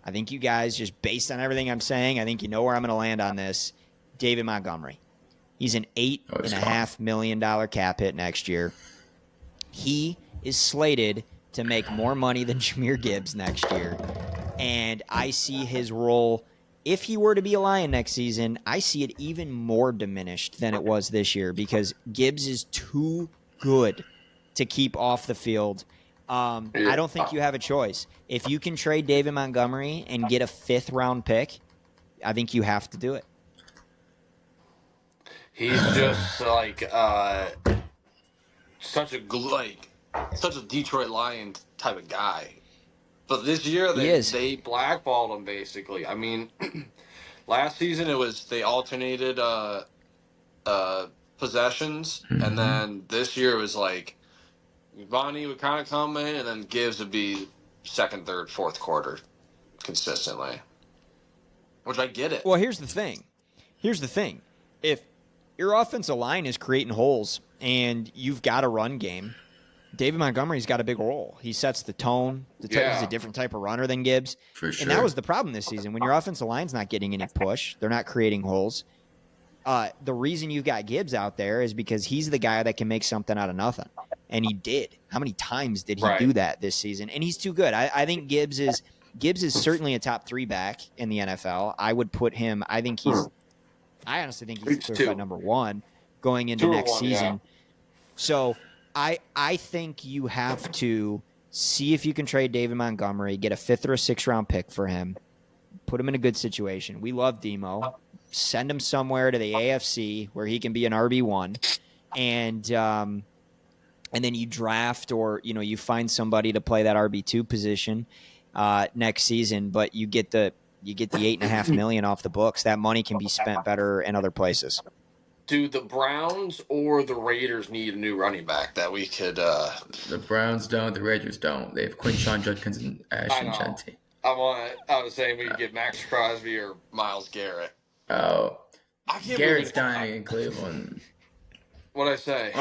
I think you guys, just based on everything I'm saying, I think you know where I'm going to land on this. David Montgomery. He's an $8.5 million cap hit next year. He is slated to make more money than Jahmyr Gibbs next year. And I see his role, if he were to be a Lion next season, I see it even more diminished than it was this year because Gibbs is too good to keep off the field. I don't think you have a choice. If you can trade David Montgomery and get a 5th-round pick, I think you have to do it. He's just such a Detroit Lion type of guy. But this year they blackballed him basically. I mean, last season they alternated possessions, and then this year it was like Vonnie would kind of come in, and then Gibbs would be second, third, fourth quarter consistently. Which I get it. Well, here's the thing. If your offensive line is creating holes and you've got a run game, David Montgomery's got a big role. He sets the tone. He's a different type of runner than Gibbs. For sure. And that was the problem this season. When your offensive line's not getting any push, they're not creating holes. The reason you've got Gibbs out there is because he's the guy that can make something out of nothing. And he did. How many times did he do that this season? And he's too good. I think Gibbs is certainly a top 3 back in the NFL. I would put him, I honestly think he's clear cut number 1 going into next season. Yeah. So I think you have to see if you can trade David Montgomery, get a 5th or a 6th round pick for him, put him in a good situation. We love Demo. Send him somewhere to the AFC where he can be an RB1, and then you draft or you find somebody to play that RB2 position next season. But you get the $8.5 million off the books. That money can be spent better in other places. Do the Browns or the Raiders need a new running back that we could? The Browns don't. The Raiders don't. They have Quinshon Judkins and Ashton Genty. I was saying we could get Max Crosby or Myles Garrett. Oh, Garrett's dying in Cleveland. What'd I say?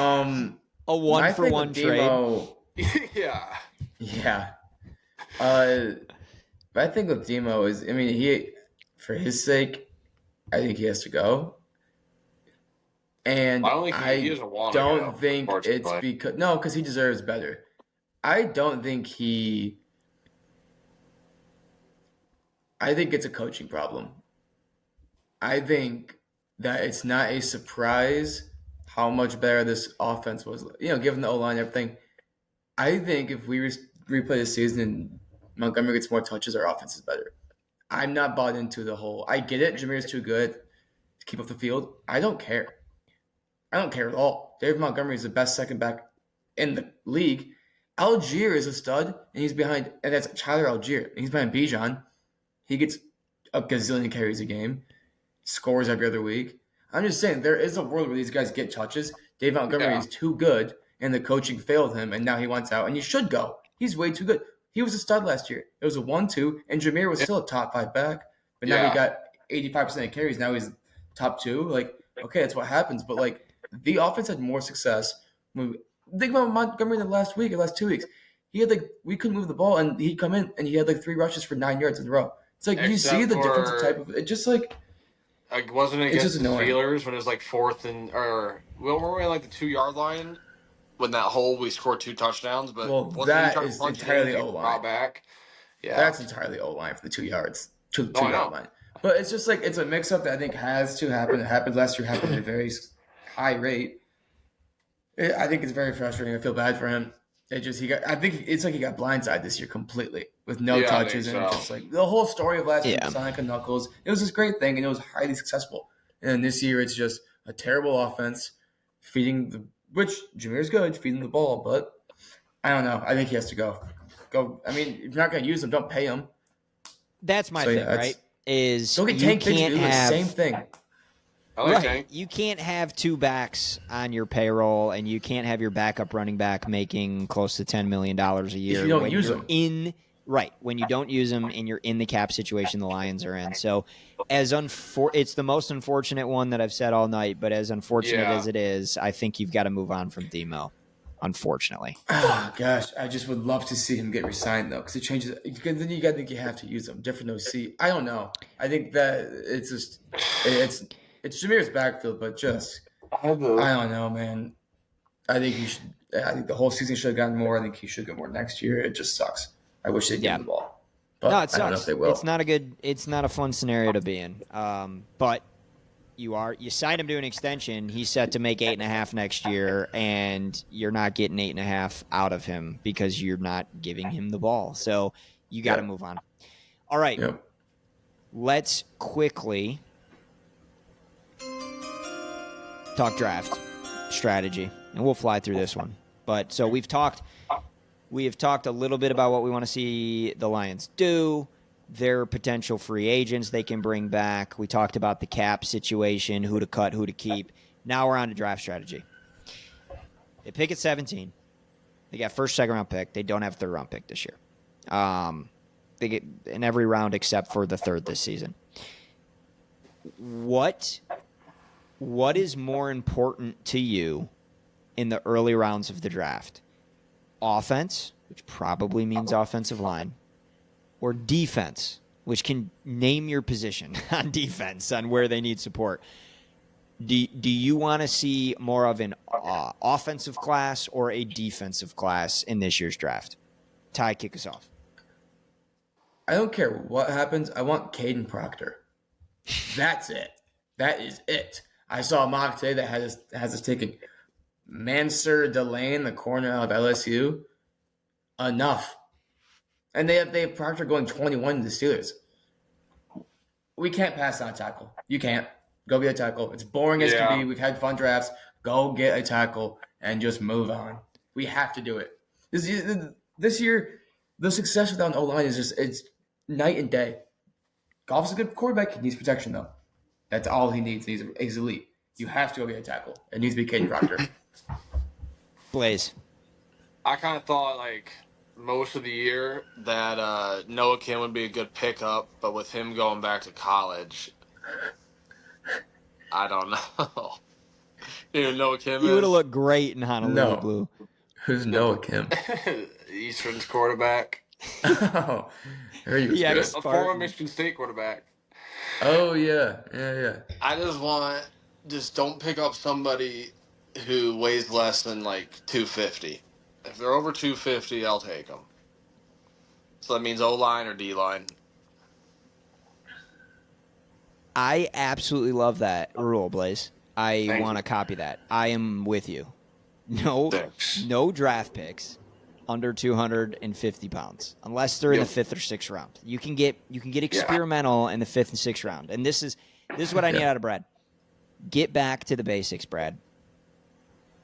A one for one trade. Yeah. Yeah. But I think with Demo is, I mean, for his sake, I think he has to go. And I don't think he doesn't want to don't go, think it's unfortunately. because he deserves better. I don't think I think it's a coaching problem. I think that it's not a surprise how much better this offense was. Given the O-line and everything. I think if we replay the season and Montgomery gets more touches, our offense is better. I'm not bought into the whole. I get it. Jameer's too good to keep off the field. I don't care. I don't care at all. David Montgomery is the best second back in the league. Algier is a stud, and he's behind, and that's Tyler Algier. And he's behind Bijan. He gets a gazillion carries a game, scores every other week. I'm just saying, there is a world where these guys get touches. David Montgomery is too good, and the coaching failed him, and now he wants out, and he should go. He's way too good. He was a stud last year. It was a 1-2, and Jameer was still a top 5 back, but now he got 85% of carries. Now he's top 2. Like, okay, that's what happens, but like, the offense had more success. Think about Montgomery in the last week or last 2 weeks. He had we couldn't move the ball, and he'd come in and he had 3 rushes for 9 yards in a row. It's like you see the different type of it. Just wasn't it against the annoying. Steelers when it was 4th and were we on the 2-yard line when that hole we scored 2 touchdowns? But that is entirely O-line. Back. Yeah, that's entirely O-line for the 2 yards, 2-yard line. But it's just it's a mix-up that I think has to happen. It happened last year. Happened at a very high rate. I think it's very frustrating. I feel bad for him. I think it's he got blindsided this year completely with no touches, and just the whole story of last year, Sonic and Knuckles. It was this great thing, and it was highly successful. And this year, it's just a terrible offense, which Jameer's good, feeding the ball, but I don't know. I think he has to go. I mean, if you're not going to use him, don't pay him. That's my thing, right? Don't get Tank Bigsby to do the same thing. Right. You can't have 2 backs on your payroll, and you can't have your backup running back making close to $10 million a year. If you don't use them. When you don't use them and you're in the cap situation the Lions are in. So it's the most unfortunate one that I've said all night, but as unfortunate as it is, I think you've got to move on from Demo, unfortunately. Oh, gosh. I just would love to see him get re-signed, though, because it changes. Because then you got to think you have to use them. Different OC. I don't know. I think that it's just it's Jameer's backfield, but just I don't know, man. I think the whole season should have gotten more. I think he should get more next year. It just sucks. I wish they'd give him the ball. But no, it sucks. I don't know if they will. It's not a fun scenario to be in. But you signed him to an extension. He's set to make 8.5 next year, and you're not getting 8.5 out of him because you're not giving him the ball. So you got to move on. All right. Yep. Let's quickly talk draft strategy, and we'll fly through this one. But so we have talked a little bit about what we want to see the Lions do, their potential free agents they can bring back. We talked about the cap situation, who to cut, who to keep. Now we're on to draft strategy. They pick at 17. They got first, second round pick. They don't have third round pick this year. They get in every round except for the third this season. What is more important to you in the early rounds of the draft? Offense, which probably means offensive line, or defense, which can name your position on defense, on where they need support. Do you want to see more of an offensive class or a defensive class in this year's draft? Ty, kick us off. I don't care what happens. I want Caden Proctor. That's it. That is it. I saw a mock today that has us taking Mansur Delane, the corner out of LSU. Enough. And they have Proctor going 21 to the Steelers. We can't pass on a tackle. You can't. Go get a tackle. It's boring as can be. We've had fun drafts. Go get a tackle and just move on. We have to do it. This year, the success without an O-line is it's night and day. Goff's a good quarterback. He needs protection, though. That's all he needs. He's elite. You have to go get a tackle. It needs to be Caden Proctor. Blaze. I kind of thought, most of the year that Noah Kim would be a good pickup, but with him going back to college, I don't know. You know what Kim You would have is? looked great in Honolulu No. blue. Who's Noah Kim? Eastern's quarterback. Oh, I heard he was Yeah, good. A former Spartan. Michigan State quarterback. Oh yeah. I just don't pick up somebody who weighs less than like 250. If they're over 250, I'll take them. So that means O-line or D-line. I absolutely love that rule, Blaze. I Thank want to you. copy that. I am with you. Thanks. No draft picks under 250 pounds unless they're in the 5th or 6th round. You can get experimental in the 5th and 6th round. And this is what I need out of Brad. Get back to the basics, Brad.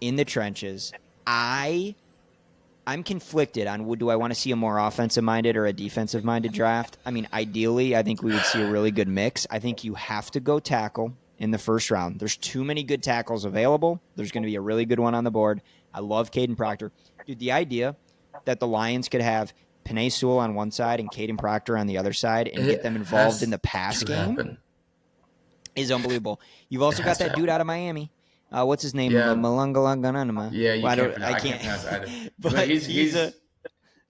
In the trenches. I'm conflicted on do I want to see a more offensive-minded or a defensive-minded draft. I mean, ideally, I think we would see a really good mix. I think you have to go tackle in the first round. There's too many good tackles available. There's going to be a really good one on the board. I love Caden Proctor. Dude, the idea that the Lions could have Penei Sewell on one side and Caden Proctor on the other side and get them involved in the pass game is unbelievable. You've also got that dude out of Miami. What's his name? Yeah. Malangalangananama. Yeah, you can't. I can't pronounce it either.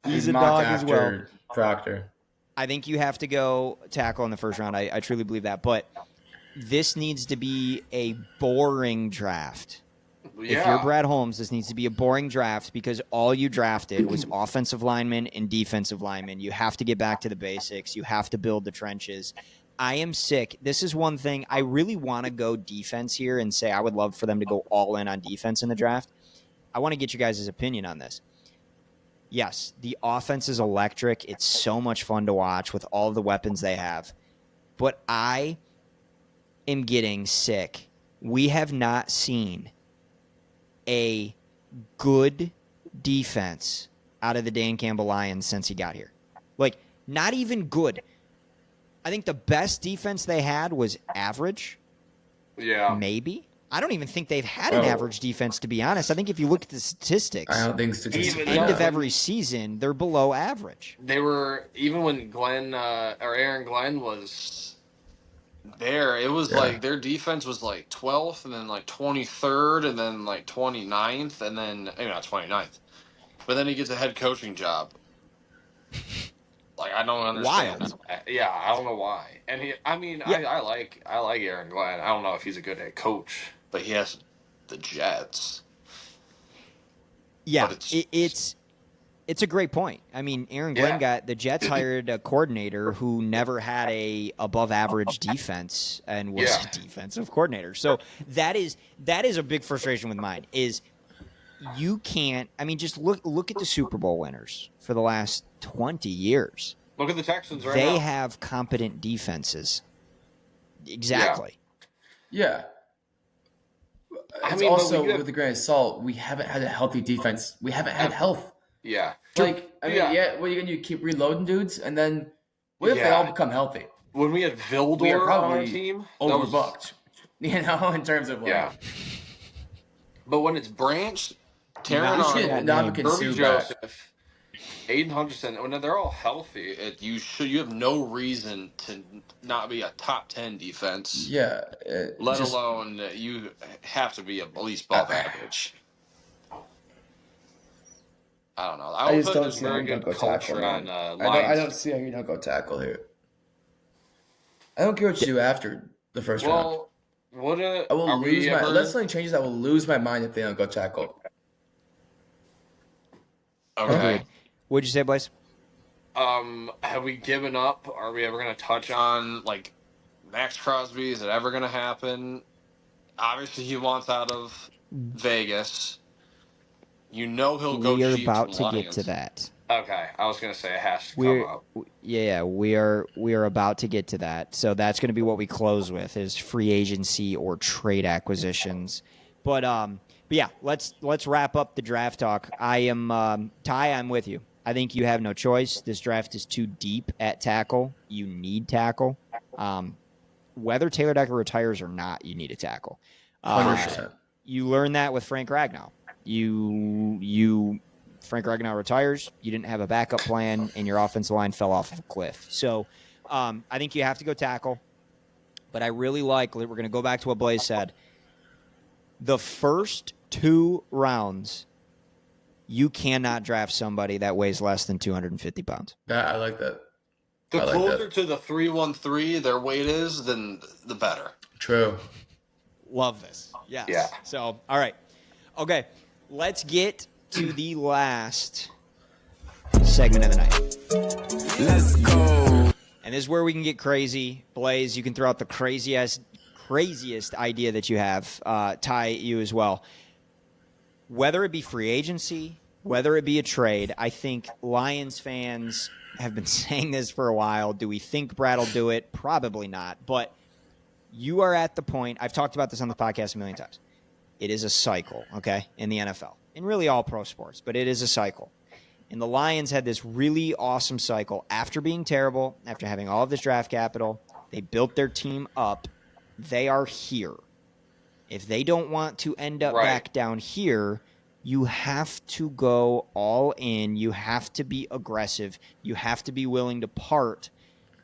But he's a dog as well. Proctor. I think you have to go tackle in the first round. I truly believe that. But this needs to be a boring draft. Yeah. If you're Brad Holmes, this needs to be a boring draft because all you drafted was offensive linemen and defensive linemen. You have to get back to the basics. You have to build the trenches. I am sick. This is one thing. I really want to go defense here and say I would love for them to go all in on defense in the draft. I want to get you guys' opinion on this. Yes, the offense is electric. It's so much fun to watch with all of the weapons they have. But I am getting sick. We have not seen a good defense out of the Dan Campbell Lions since he got here. Like, not even good. I think the best defense they had was average. Yeah. Maybe. I don't even think they've had an average defense, to be honest. I think if you look at the statistics, I don't think statistics. end of every season, they're below average. They were, even when Aaron Glenn was there, it was like their defense was like 12th and then like 23rd and then like 29th and then, maybe not 29th. But then he gets a head coaching job. Like, I don't understand. Wild. Yeah, I don't know why. And I like Aaron Glenn. I don't know if he's a good head coach, but he has the Jets. Yeah, it's a great point. I mean, Aaron Glenn got the Jets hired a coordinator who never had a above average defense and was a defensive coordinator. So that is a big frustration with mine is you can't. I mean, just look at the Super Bowl winners for the last 20 years. Look at the Texans right now. They have competent defenses. Exactly. Yeah. I It's mean, also, with a grain of salt, we haven't had a healthy defense. We haven't had health. Yeah. Like, I mean, what are you going to do? Keep reloading dudes? And then what if they all become healthy? When we had Vildor We are on our probably team, overbooked. You know, in terms of like... Yeah. But when it's Branch, Taron Ndamukong Joseph, Aiden Hutchinson, when they're all healthy, you have no reason to not be a top 10 defense. Yeah. Let alone you have to be at least above average. I don't know. I just don't see how very you don't good go culture tackle. on I don't see how you don't go tackle here. I don't care what you do after the first round. I will lose my. Unless something changes, I will lose my mind if they don't go tackle. Okay. What'd you say, Blaze? Have we given up? Are we ever going to touch on like Max Crosby? Is it ever going to happen? Obviously, he wants out of Vegas. You know he'll go. We are cheap about to to Lions. get to that. Okay, I was going to say it has to come up. Yeah, we are about to get to that. So that's going to be what we close with is free agency or trade acquisitions. But yeah, let's wrap up the draft talk. I am Ty. I'm with you. I think you have no choice. This draft is too deep at tackle. You need tackle. Whether Taylor Decker retires or not, you need a tackle. 100%. You learn that with Frank Ragnow. Frank Ragnow retires. You didn't have a backup plan, and your offensive line fell off of a cliff. So I think you have to go tackle. But I really like. We're going to go back to what Blaze said. The first 2 rounds, you cannot draft somebody that weighs less than 250 pounds. I like that. The I like closer that. to the 313 their weight is, then the better. True. Love this. Yes. Yeah. So, all right. Okay, let's get to the last segment of the night. Let's go. And this is where we can get crazy. Blaze, you can throw out the craziest idea that you have. Ty, you as well. Whether it be free agency, whether it be a trade, I think Lions fans have been saying this for a while. Do we think Brad will do it? Probably not. But you are at the point, I've talked about this on the podcast a million times. It is a cycle, okay, in the NFL. In really all pro sports, but it is a cycle. And the Lions had this really awesome cycle after being terrible, after having all of this draft capital. They built their team up. They are here. If they don't want to end up back down here, you have to go all in. You have to be aggressive. You have to be willing to part.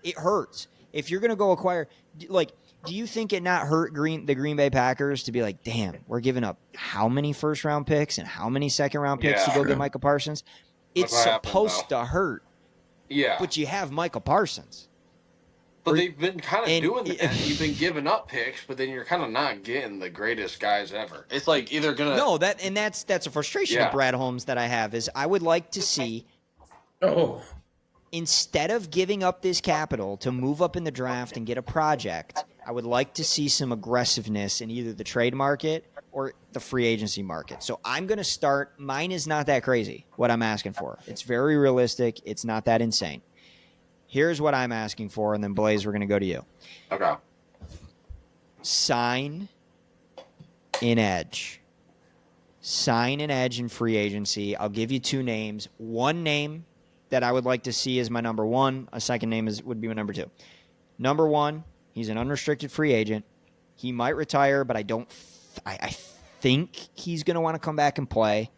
It hurts. If you're going to go acquire, like, do you think it not hurt the Green Bay Packers to be like, damn, we're giving up how many first-round picks and how many second-round picks to go get Micah Parsons? It's supposed to hurt. Yeah. But you have Micah Parsons. But they've been kind of doing that. You've been giving up picks, but then you're kind of not getting the greatest guys ever. It's like either gonna that's a frustration of Brad Holmes that I have is I would like to see instead of giving up this capital to move up in the draft and get a project, I would like to see some aggressiveness in either the trade market or the free agency market. So I'm going to start. Mine is not that crazy, what I'm asking for. It's very realistic. It's not that insane. Here's what I'm asking for, and then, Blaze, we're going to go to you. Okay. Sign an edge. Sign an edge in free agency. I'll give you 2 names. One name that I would like to see as my number 1. A second name would be my number 2. Number 1, he's an unrestricted free agent. He might retire, but I think he's going to want to come back and play.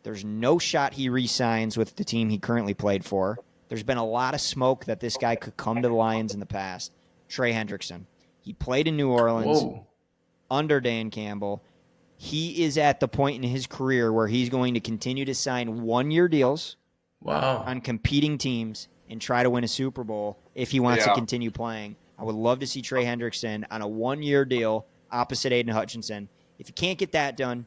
There's no shot he re-signs with the team he currently played for. There's been a lot of smoke that this guy could come to the Lions in the past. Trey Hendrickson. He played in New Orleans under Dan Campbell. He is at the point in his career where he's going to continue to sign 1-year deals on competing teams and try to win a Super Bowl if he wants to continue playing. I would love to see Trey Hendrickson on a 1-year deal opposite Aiden Hutchinson. If you can't get that done,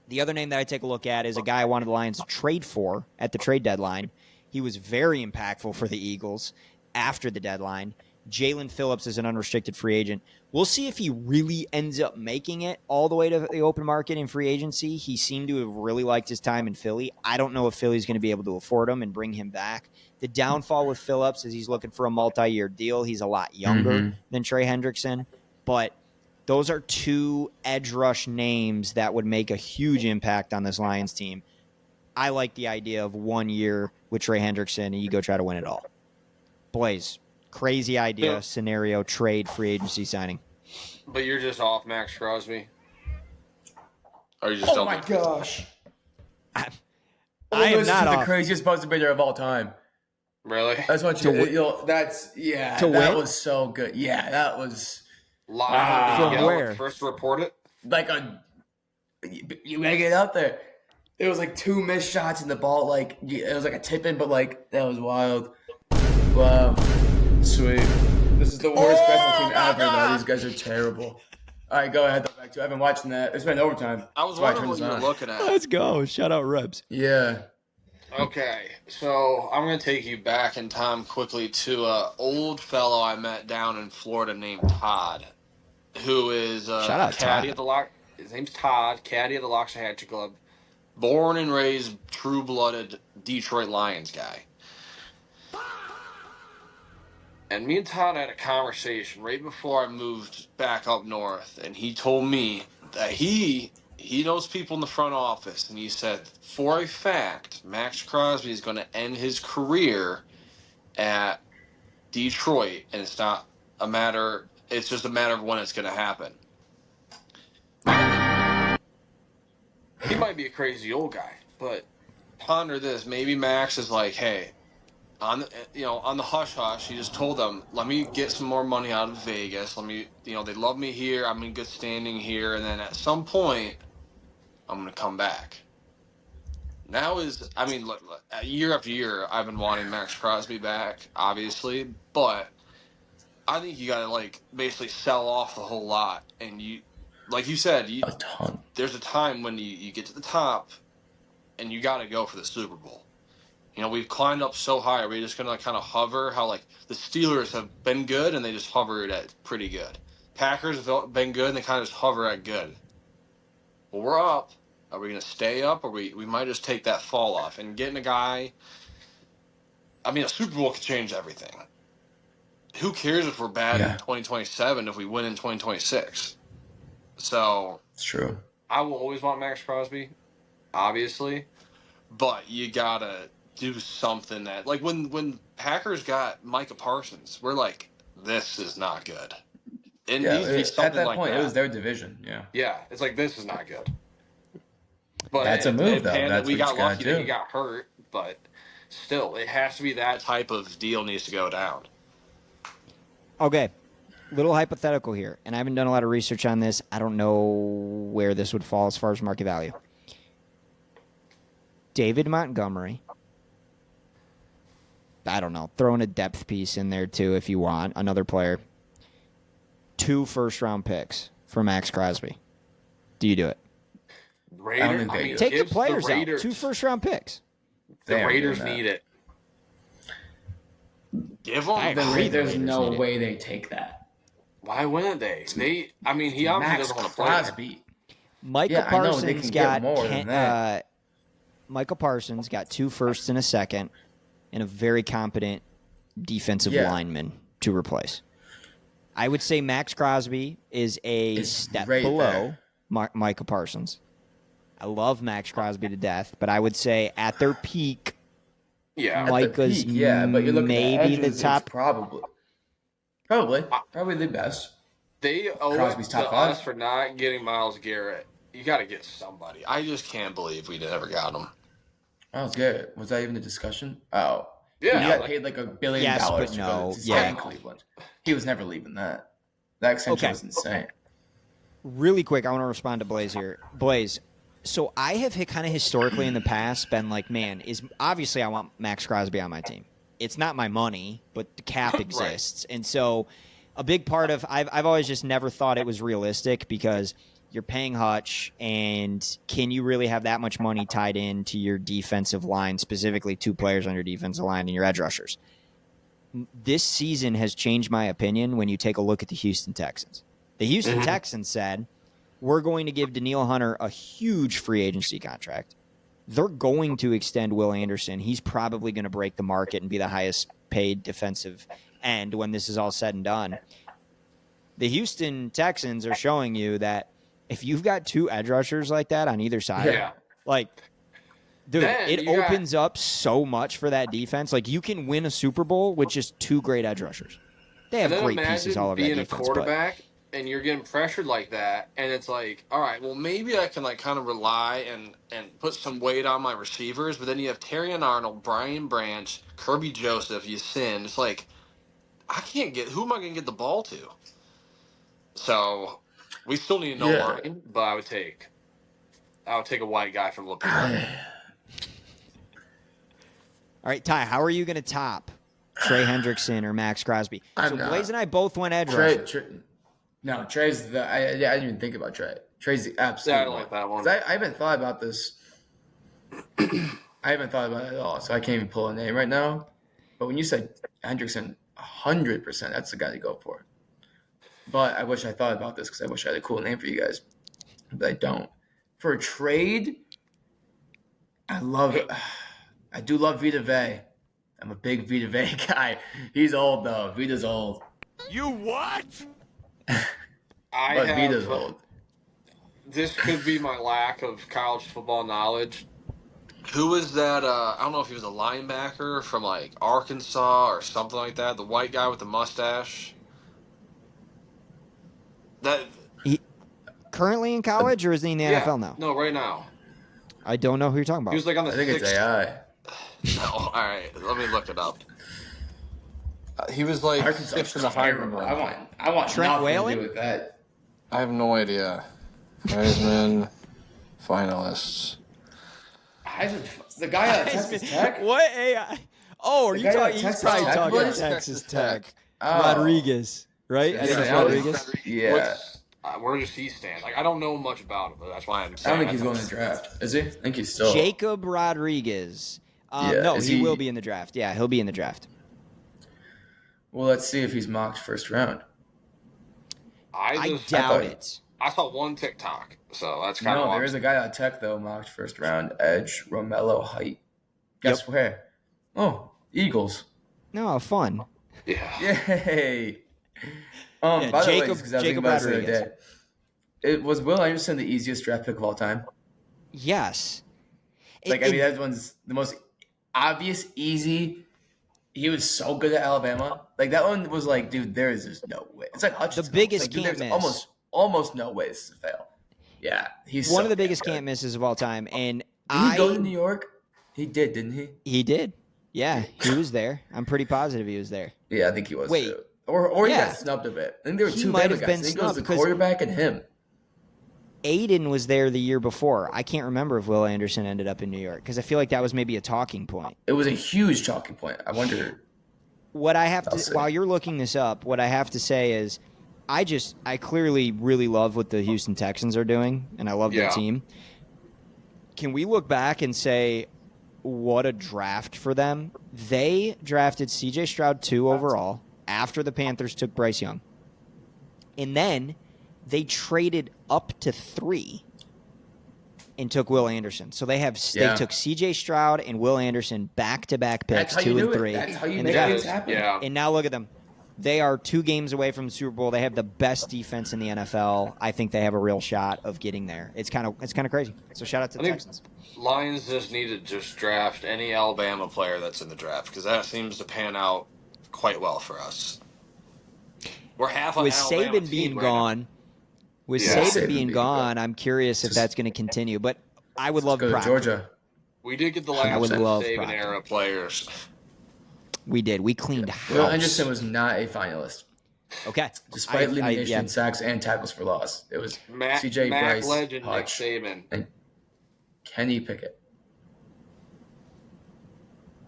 the other name that I take a look at is a guy I wanted the Lions to trade for at the trade deadline. He was very impactful for the Eagles after the deadline. Jalen Phillips is an unrestricted free agent. We'll see if he really ends up making it all the way to the open market in free agency. He seemed to have really liked his time in Philly. I don't know if Philly's going to be able to afford him and bring him back. The downfall with Phillips is he's looking for a multi-year deal. He's a lot younger than Trey Hendrickson. But those are 2 edge rush names that would make a huge impact on this Lions team. I like the idea of 1 year with Trey Hendrickson, and you go try to win it all. Blaze, crazy idea, scenario, trade, free agency signing. But you're just off Max Crosby? Or you just don't my gosh. I am not the off. craziest buzzer beater of all time. Really? That's what that was so good. Yeah, that was Live From where? First report it? like you make it out there. It was like 2 missed shots in the ball. Like it was like a tip in, but like that was wild. Wow, sweet. This is the worst special team ever. Though these guys are terrible. All right, go ahead. Back to. I've been watching that. It's been overtime. I was wondering what you were looking at. Let's go. Shout out Rebs. Yeah. Okay, so I'm going to take you back in time quickly to an old fellow I met down in Florida named Todd, who is Shout out caddy Todd. at the His name's Todd, caddy of the Loxahatchee Club, born and raised true-blooded Detroit Lions guy. And me and Todd had a conversation right before I moved back up north, and he told me that he knows people in the front office, and he said, for a fact, Max Crosby is going to end his career at Detroit, and it's just a matter of when it's going to happen. He might be a crazy old guy, but ponder this. Maybe Max is like, hey, on the hush hush, he just told them, "Let me get some more money out of Vegas. Let me, they love me here. I'm in good standing here, and then at some point, I'm gonna come back." Now look, year after year, I've been wanting Max Crosby back, obviously, but I think you gotta basically sell off the whole lot, and like you said, A ton. there's a time when you get to the top, and you gotta go for the Super Bowl. We've climbed up so high. Are we just gonna kind of hover? How the Steelers have been good, and they just hovered at pretty good. Packers have been good, and they kind of just hover at good. Well, we're up. Are we going to stay up, or we might just take that fall off? And getting a guy, a Super Bowl could change everything. Who cares if we're bad in 2027 if we win in 2026? So it's true. I will always want Max Crosby, obviously, but you gotta do something that when Packers got Micah Parsons, we're like, this is not good. It needs to be something at that like point, that. it was their division. Yeah. Yeah, it's like, this is not good. But that's a move, though. That's we what got you gotta lucky do. that he got hurt, but still, it has to be that type of deal needs to go down. Okay, little hypothetical here, and I haven't done a lot of research on this. I don't know where this would fall as far as market value. David Montgomery. I don't know. Throw in a depth piece in there, too, if you want. Another player. 2 first-round picks for Max Crosby. Do you do it? Take the players out. 2 first-round picks. The Raiders need it. Give them. There's no way they take that. Why wouldn't they? He obviously doesn't want to play. Crosby. Michael Parsons got Michael Parsons got 2 firsts and a second, and a very competent defensive lineman to replace. I would say Max Crosby is a step below Michael Parsons. I love Max Crosby to death, but I would say at their peak, Micah's but you're looking maybe at edges, the top. Probably the best. They owe Crosby's it top to 5. us for not getting Myles Garrett. You got to get somebody. I just can't believe we never got him. Myles Garrett, was that even a discussion? Oh, yeah, he got paid like $1 billion. Yes, but to no, go to Cleveland. He was never leaving that. That extension was insane. Really quick, I want to respond to Blaze here. Blaze, so I have kind of historically in the past been like, man, obviously I want Max Crosby on my team. It's not my money, but the cap exists. And so a big part of I've always just never thought it was realistic because you're paying Hutch, and can you really have that much money tied into your defensive line, specifically 2 players on your defensive line and your edge rushers? This season has changed my opinion when you take a look at the Houston Texans. The Houston Texans said, we're going to give Danielle Hunter a huge free agency contract. They're going to extend Will Anderson. He's probably going to break the market and be the highest paid defensive end when this is all said and done. The Houston Texans are showing you that if you've got 2 edge rushers like that on either side, dude, it opens up so much for that defense. Like, you can win a Super Bowl with just 2 great edge rushers. They have great pieces all over that defense. Being a quarterback and you're getting pressured like that, and it's like, all right, well, maybe I can kind of rely and put some weight on my receivers, but then you have Terrion Arnold, Brian Branch, Kirby Joseph, Yasin. It's like, who am I going to get the ball to? So we still need no line, but I would take a white guy from Lapeer. All right, Ty, how are you going to top Trey Hendrickson or Max Crosby? Blaze and I both went edge rusher. No, Trey's I didn't even think about Trey. Trey's the absolute I don't like that one. I haven't thought about this. I haven't thought about it at all, so I can't even pull a name right now. But when you said Hendrickson, 100%, that's the guy to go for. But I wish I thought about this because I wish I had a cool name for you guys. But I don't. For a trade, I do love Vita Vea. I'm a big Vita Vea guy. He's old, though. Vita's old. You what? But Vita's old. This could be my lack of college football knowledge. Who was that? I don't know if he was a linebacker from Arkansas or something like that. The white guy with the mustache. Currently in college, or is he in the NFL now? No, right now. I don't know who you're talking about. He was on the I think it's AI. No, all right. Let me look it up. He was like Arkansas sixth in the Heisman. I want Trent nothing Whalen? to do with that. I have no idea. Heisman finalists. The guy at Texas Tech? What AI? Oh, are The you guy talking? at He's Texas probably Tech, talking boys? Texas Tech. Oh. Rodriguez, right? I think it's Yeah. Rodriguez. Yeah. Where does he stand? Like, I don't know much about him, but that's why I'm I saying. don't think he's going to the draft. Is he? I think he's still. Jacob Rodriguez. Yeah, No, is he he- will be in the draft. Yeah, he'll be in the draft. Well, let's see if he's mocked first round. I doubt thought- it. I saw one TikTok, so that's kind of. No, there is a guy at Tech, though, mocked first round. Edge, Romello Height. Guess where? Oh, Eagles. No, fun. Yeah. Yay. Yeah, By the way, Jacob- because I was thinking Jacob about this the other Rodriguez. day. It was Will Anderson the easiest draft pick of all time? Yes. That one's the most obvious, easy. He was so good at Alabama. Like, that one was like, dude, there is just no way. It's like Hutchinson. The biggest It's like, can't dude, miss. there's almost no way this is a fail. Yeah, he's one so of the biggest damn can't misses of all time. And good. Did he go to New York? He did, didn't he? He did. Yeah, he was there. I'm pretty positive he was there. Yeah, I think he was. Wait. Too. Or he Yeah. got snubbed a bit. I think there were He two might Bama have guys. been I think it was snubbed the 'cause- quarterback and him. Aiden was there the year before. I can't remember if Will Anderson ended up in New York because I feel like that was maybe a talking point. It was a huge talking point. I wonder. What I have I'll to, see. while you're looking this up, what I have to say is I clearly really love what the Houston Texans are doing, and I love their Yeah. team. Can we look back and say, what a draft for them? They drafted C.J. Stroud 2 overall after the Panthers took Bryce Young. And then they traded up to 3 and took Will Anderson. So they took C.J. Stroud and Will Anderson back-to-back picks, That's how 2 you and do it. 3. That's how you in make the draft. things happen. Yeah. And now look at them. They are 2 games away from the Super Bowl. They have the best defense in the NFL. I think they have a real shot of getting there. It's kind of crazy. So shout out to the Texans. Lions just need to just draft any Alabama player that's in the draft because that seems to pan out quite well for us. We're half on With Alabama Saban team being right gone, Saban being being gone, I'm curious if that's going to continue. But I would love Go to Proctor. Georgia. now. We did get the I would last love Saban Proctor. era players. We did. We cleaned house. Will Anderson was not a finalist, Okay. despite leading the nation yeah. in sacks and tackles for loss. It was Mac, C.J. Mac Bryce, legend Hutch, Nick Saban. and Kenny Pickett.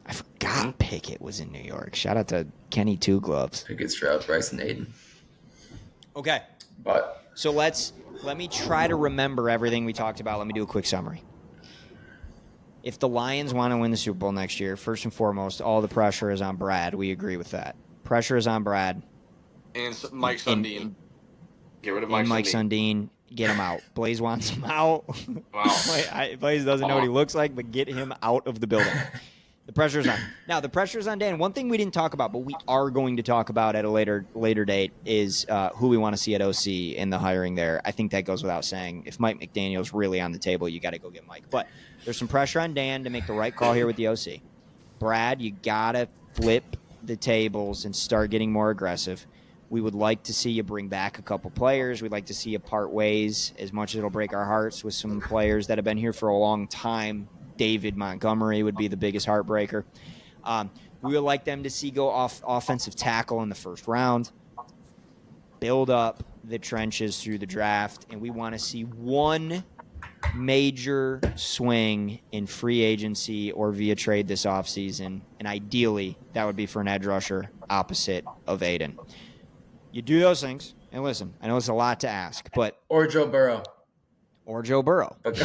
I forgot Pickett was in New York. Shout out to Kenny Two Gloves. Pickett, Stroud, Bryce, and Aiden. Okay. But So let me try to remember everything we talked about. Let me do a quick summary. If the Lions want to win the Super Bowl next year, first and foremost, all the pressure is on Brad. We agree with that. Pressure is on Brad. And Mike Sundin. Get rid of Mike And Mike Sundin. Sundin, get him out. Blaze wants him out. Wow. Blaze doesn't know what he looks like, but get him out of the building. The pressure is on. Now, the pressure is on Dan. One thing we didn't talk about, but we are going to talk about at a later date is who we want to see at OC in the hiring there. I think that goes without saying. If Mike McDaniel's really on the table, you got to go get Mike. But there's some pressure on Dan to make the right call here with the OC. Brad, you got to flip the tables and start getting more aggressive. We would like to see you bring back a couple players. We'd like to see you part ways, as much as it'll break our hearts, with some players that have been here for a long time. David Montgomery would be the biggest heartbreaker. We would like them to see go off offensive tackle in the first round, build up the trenches through the draft, and we want to see one major swing in free agency or via trade this offseason, and ideally that would be for an edge rusher opposite of Aiden. You do those things, and listen, I know it's a lot to ask, but or Joe Burrow. or Joe Burrow. But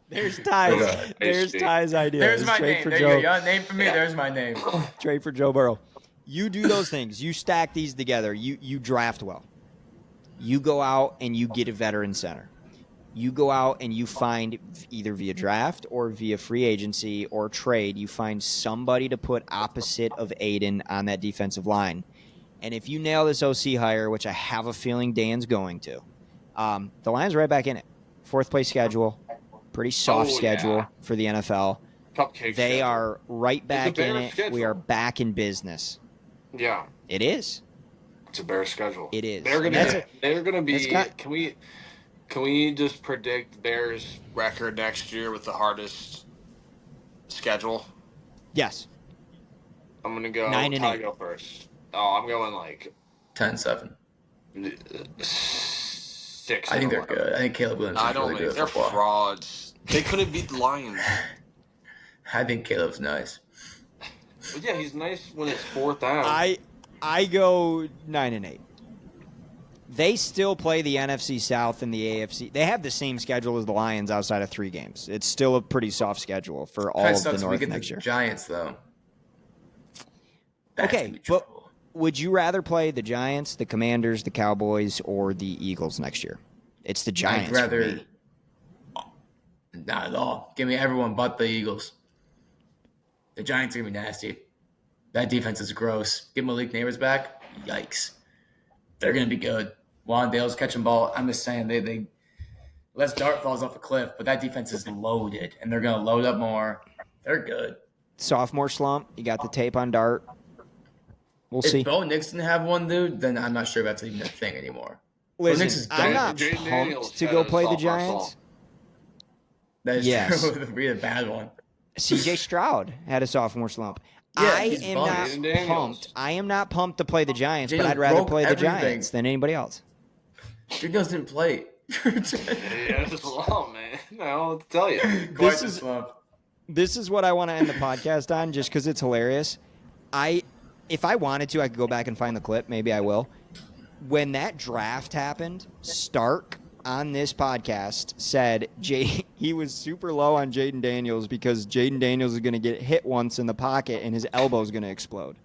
There's Ty's. There's Ty's idea. there's It's my trade name. for There Joe. you go. Name for me. There's my name. Trade for Joe Burrow. You do those things. You stack these together. You draft well. You go out and you get a veteran center. You go out and you find, either via draft or via free agency or trade, you find somebody to put opposite of Aiden on that defensive line. And if you nail this OC hire, which I have a feeling Dan's going to, the Lions are right back in it. 4th place schedule. Pretty soft schedule for the NFL. Cupcake They schedule. are right back in Bears it. schedule. We are back in business. Yeah. It is. It's a bear schedule. It is. They're gonna be. it's got- Can we just predict Bears record next year with the hardest schedule? Yes. I'm gonna go. 9-8. Go first. Oh, I'm going like 10-7. 6. I think they're good. I think Caleb Williams I is don't really think good they're at football. frauds. They couldn't beat the Lions. I think Caleb's nice. But yeah, he's nice when it's 4th down. I go 9-8. They still play the NFC South and the AFC. They have the same schedule as the Lions outside of 3 games. It's still a pretty soft schedule for all of the North next year. Giants, though. That's Okay, but would you rather play the Giants, the Commanders, the Cowboys, or the Eagles next year? It's the Giants. I'd rather. For me. Not at all. Give me everyone but the Eagles. The Giants are going to be nasty. That defense is gross. Get Malik Neighbors back. Yikes. They're going to be good. Wandale's catching ball. I'm just saying, they Les Dart falls off a cliff, but that defense is loaded, and they're going to load up more. They're good. Sophomore slump. You got the tape on Dart. We'll see. If Bo Nix didn't have one, dude, then I'm not sure if that's even a thing anymore. Listen, I'm not pumped to go play the Giants. That is Yes. true. It'd be a bad one. CJ Stroud had a sophomore slump. Yeah, I he's am bummed. not pumped. I am not pumped to play the Giants, but Daniels I'd rather broke play the everything. Giants than anybody else. Daniels didn't play. Yeah, it's long, man. I don't know what to tell you. Quite the slump. This is what I want to end the podcast on, just because it's hilarious. If I wanted to, I could go back and find the clip. Maybe I will. When that draft happened, Stark on this podcast said he was super low on Jaden Daniels because Jaden Daniels is going to get hit once in the pocket and his elbow is going to explode.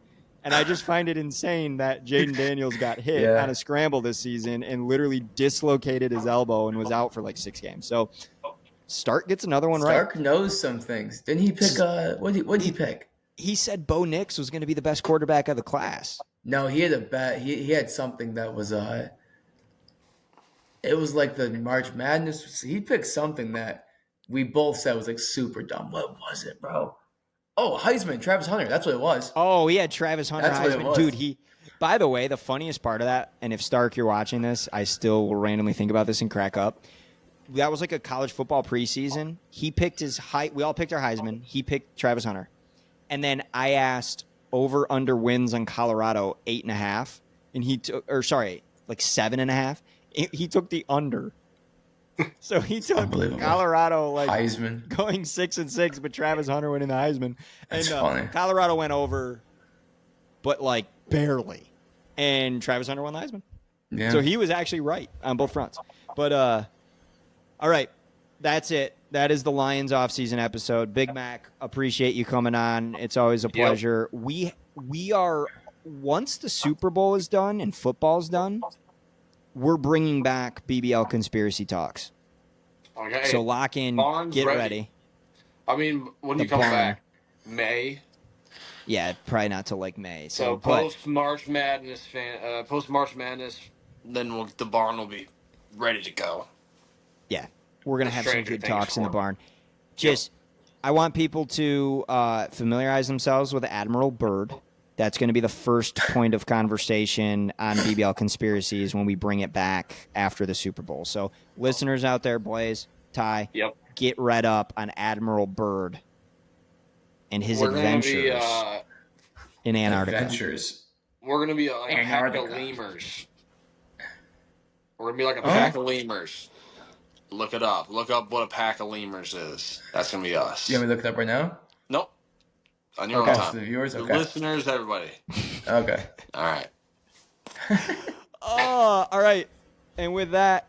And I just find it insane that Jaden Daniels got hit on a scramble this season and literally dislocated his elbow and was out for like 6 games. So Stark gets another one right. Stark knows some things. Didn't he pick what did he pick? He said Bo Nix was going to be the best quarterback of the class. No, he had a bet. He had something that was it was like the March Madness. He picked something that we both said was like super dumb. What was it, bro? Oh, Heisman, Travis Hunter. That's what it was. Oh, he had Travis Hunter That's what it Heisman. was. Dude, by the way, the funniest part of that, and if Stark, you're watching this, I still will randomly think about this and crack up. That was like a college football preseason. He picked we all picked our Heisman. He picked Travis Hunter. And then I asked over under wins on Colorado 8.5, and he took, or sorry, like 7.5. He took the under. So he took Colorado like Heisman going 6-6, but Travis Hunter winning the Heisman. That's funny. Colorado went over, but like barely, and Travis Hunter won the Heisman. Yeah. So he was actually right on both fronts. But all right, that's it. That is the Lions offseason episode. Big Mac, appreciate you coming on. It's always a pleasure. Yep. We are, once the Super Bowl is done and football's done, we're bringing back BBL Conspiracy Talks. Okay. So lock in, Barn's get ready. I mean, when you come back, May. Yeah, probably not till like May. So post March Madness, then the barn will be ready to go. Yeah, we're gonna have some good talks in the barn. I want people to familiarize themselves with Admiral Byrd. That's going to be the first point of conversation on BBL Conspiracies when we bring it back after the Super Bowl. So listeners out there, Blaze, Ty, get read up on Admiral Byrd and his adventures in Antarctica. We're going to be like a pack of lemurs. We're going to be like a pack of lemurs. Look it up. Look up what a pack of lemurs is. That's going to be us. You want me to look it up right now? Nope. On your own time. The viewers? The Okay. listeners, everybody. Okay. All right. All right. And with that,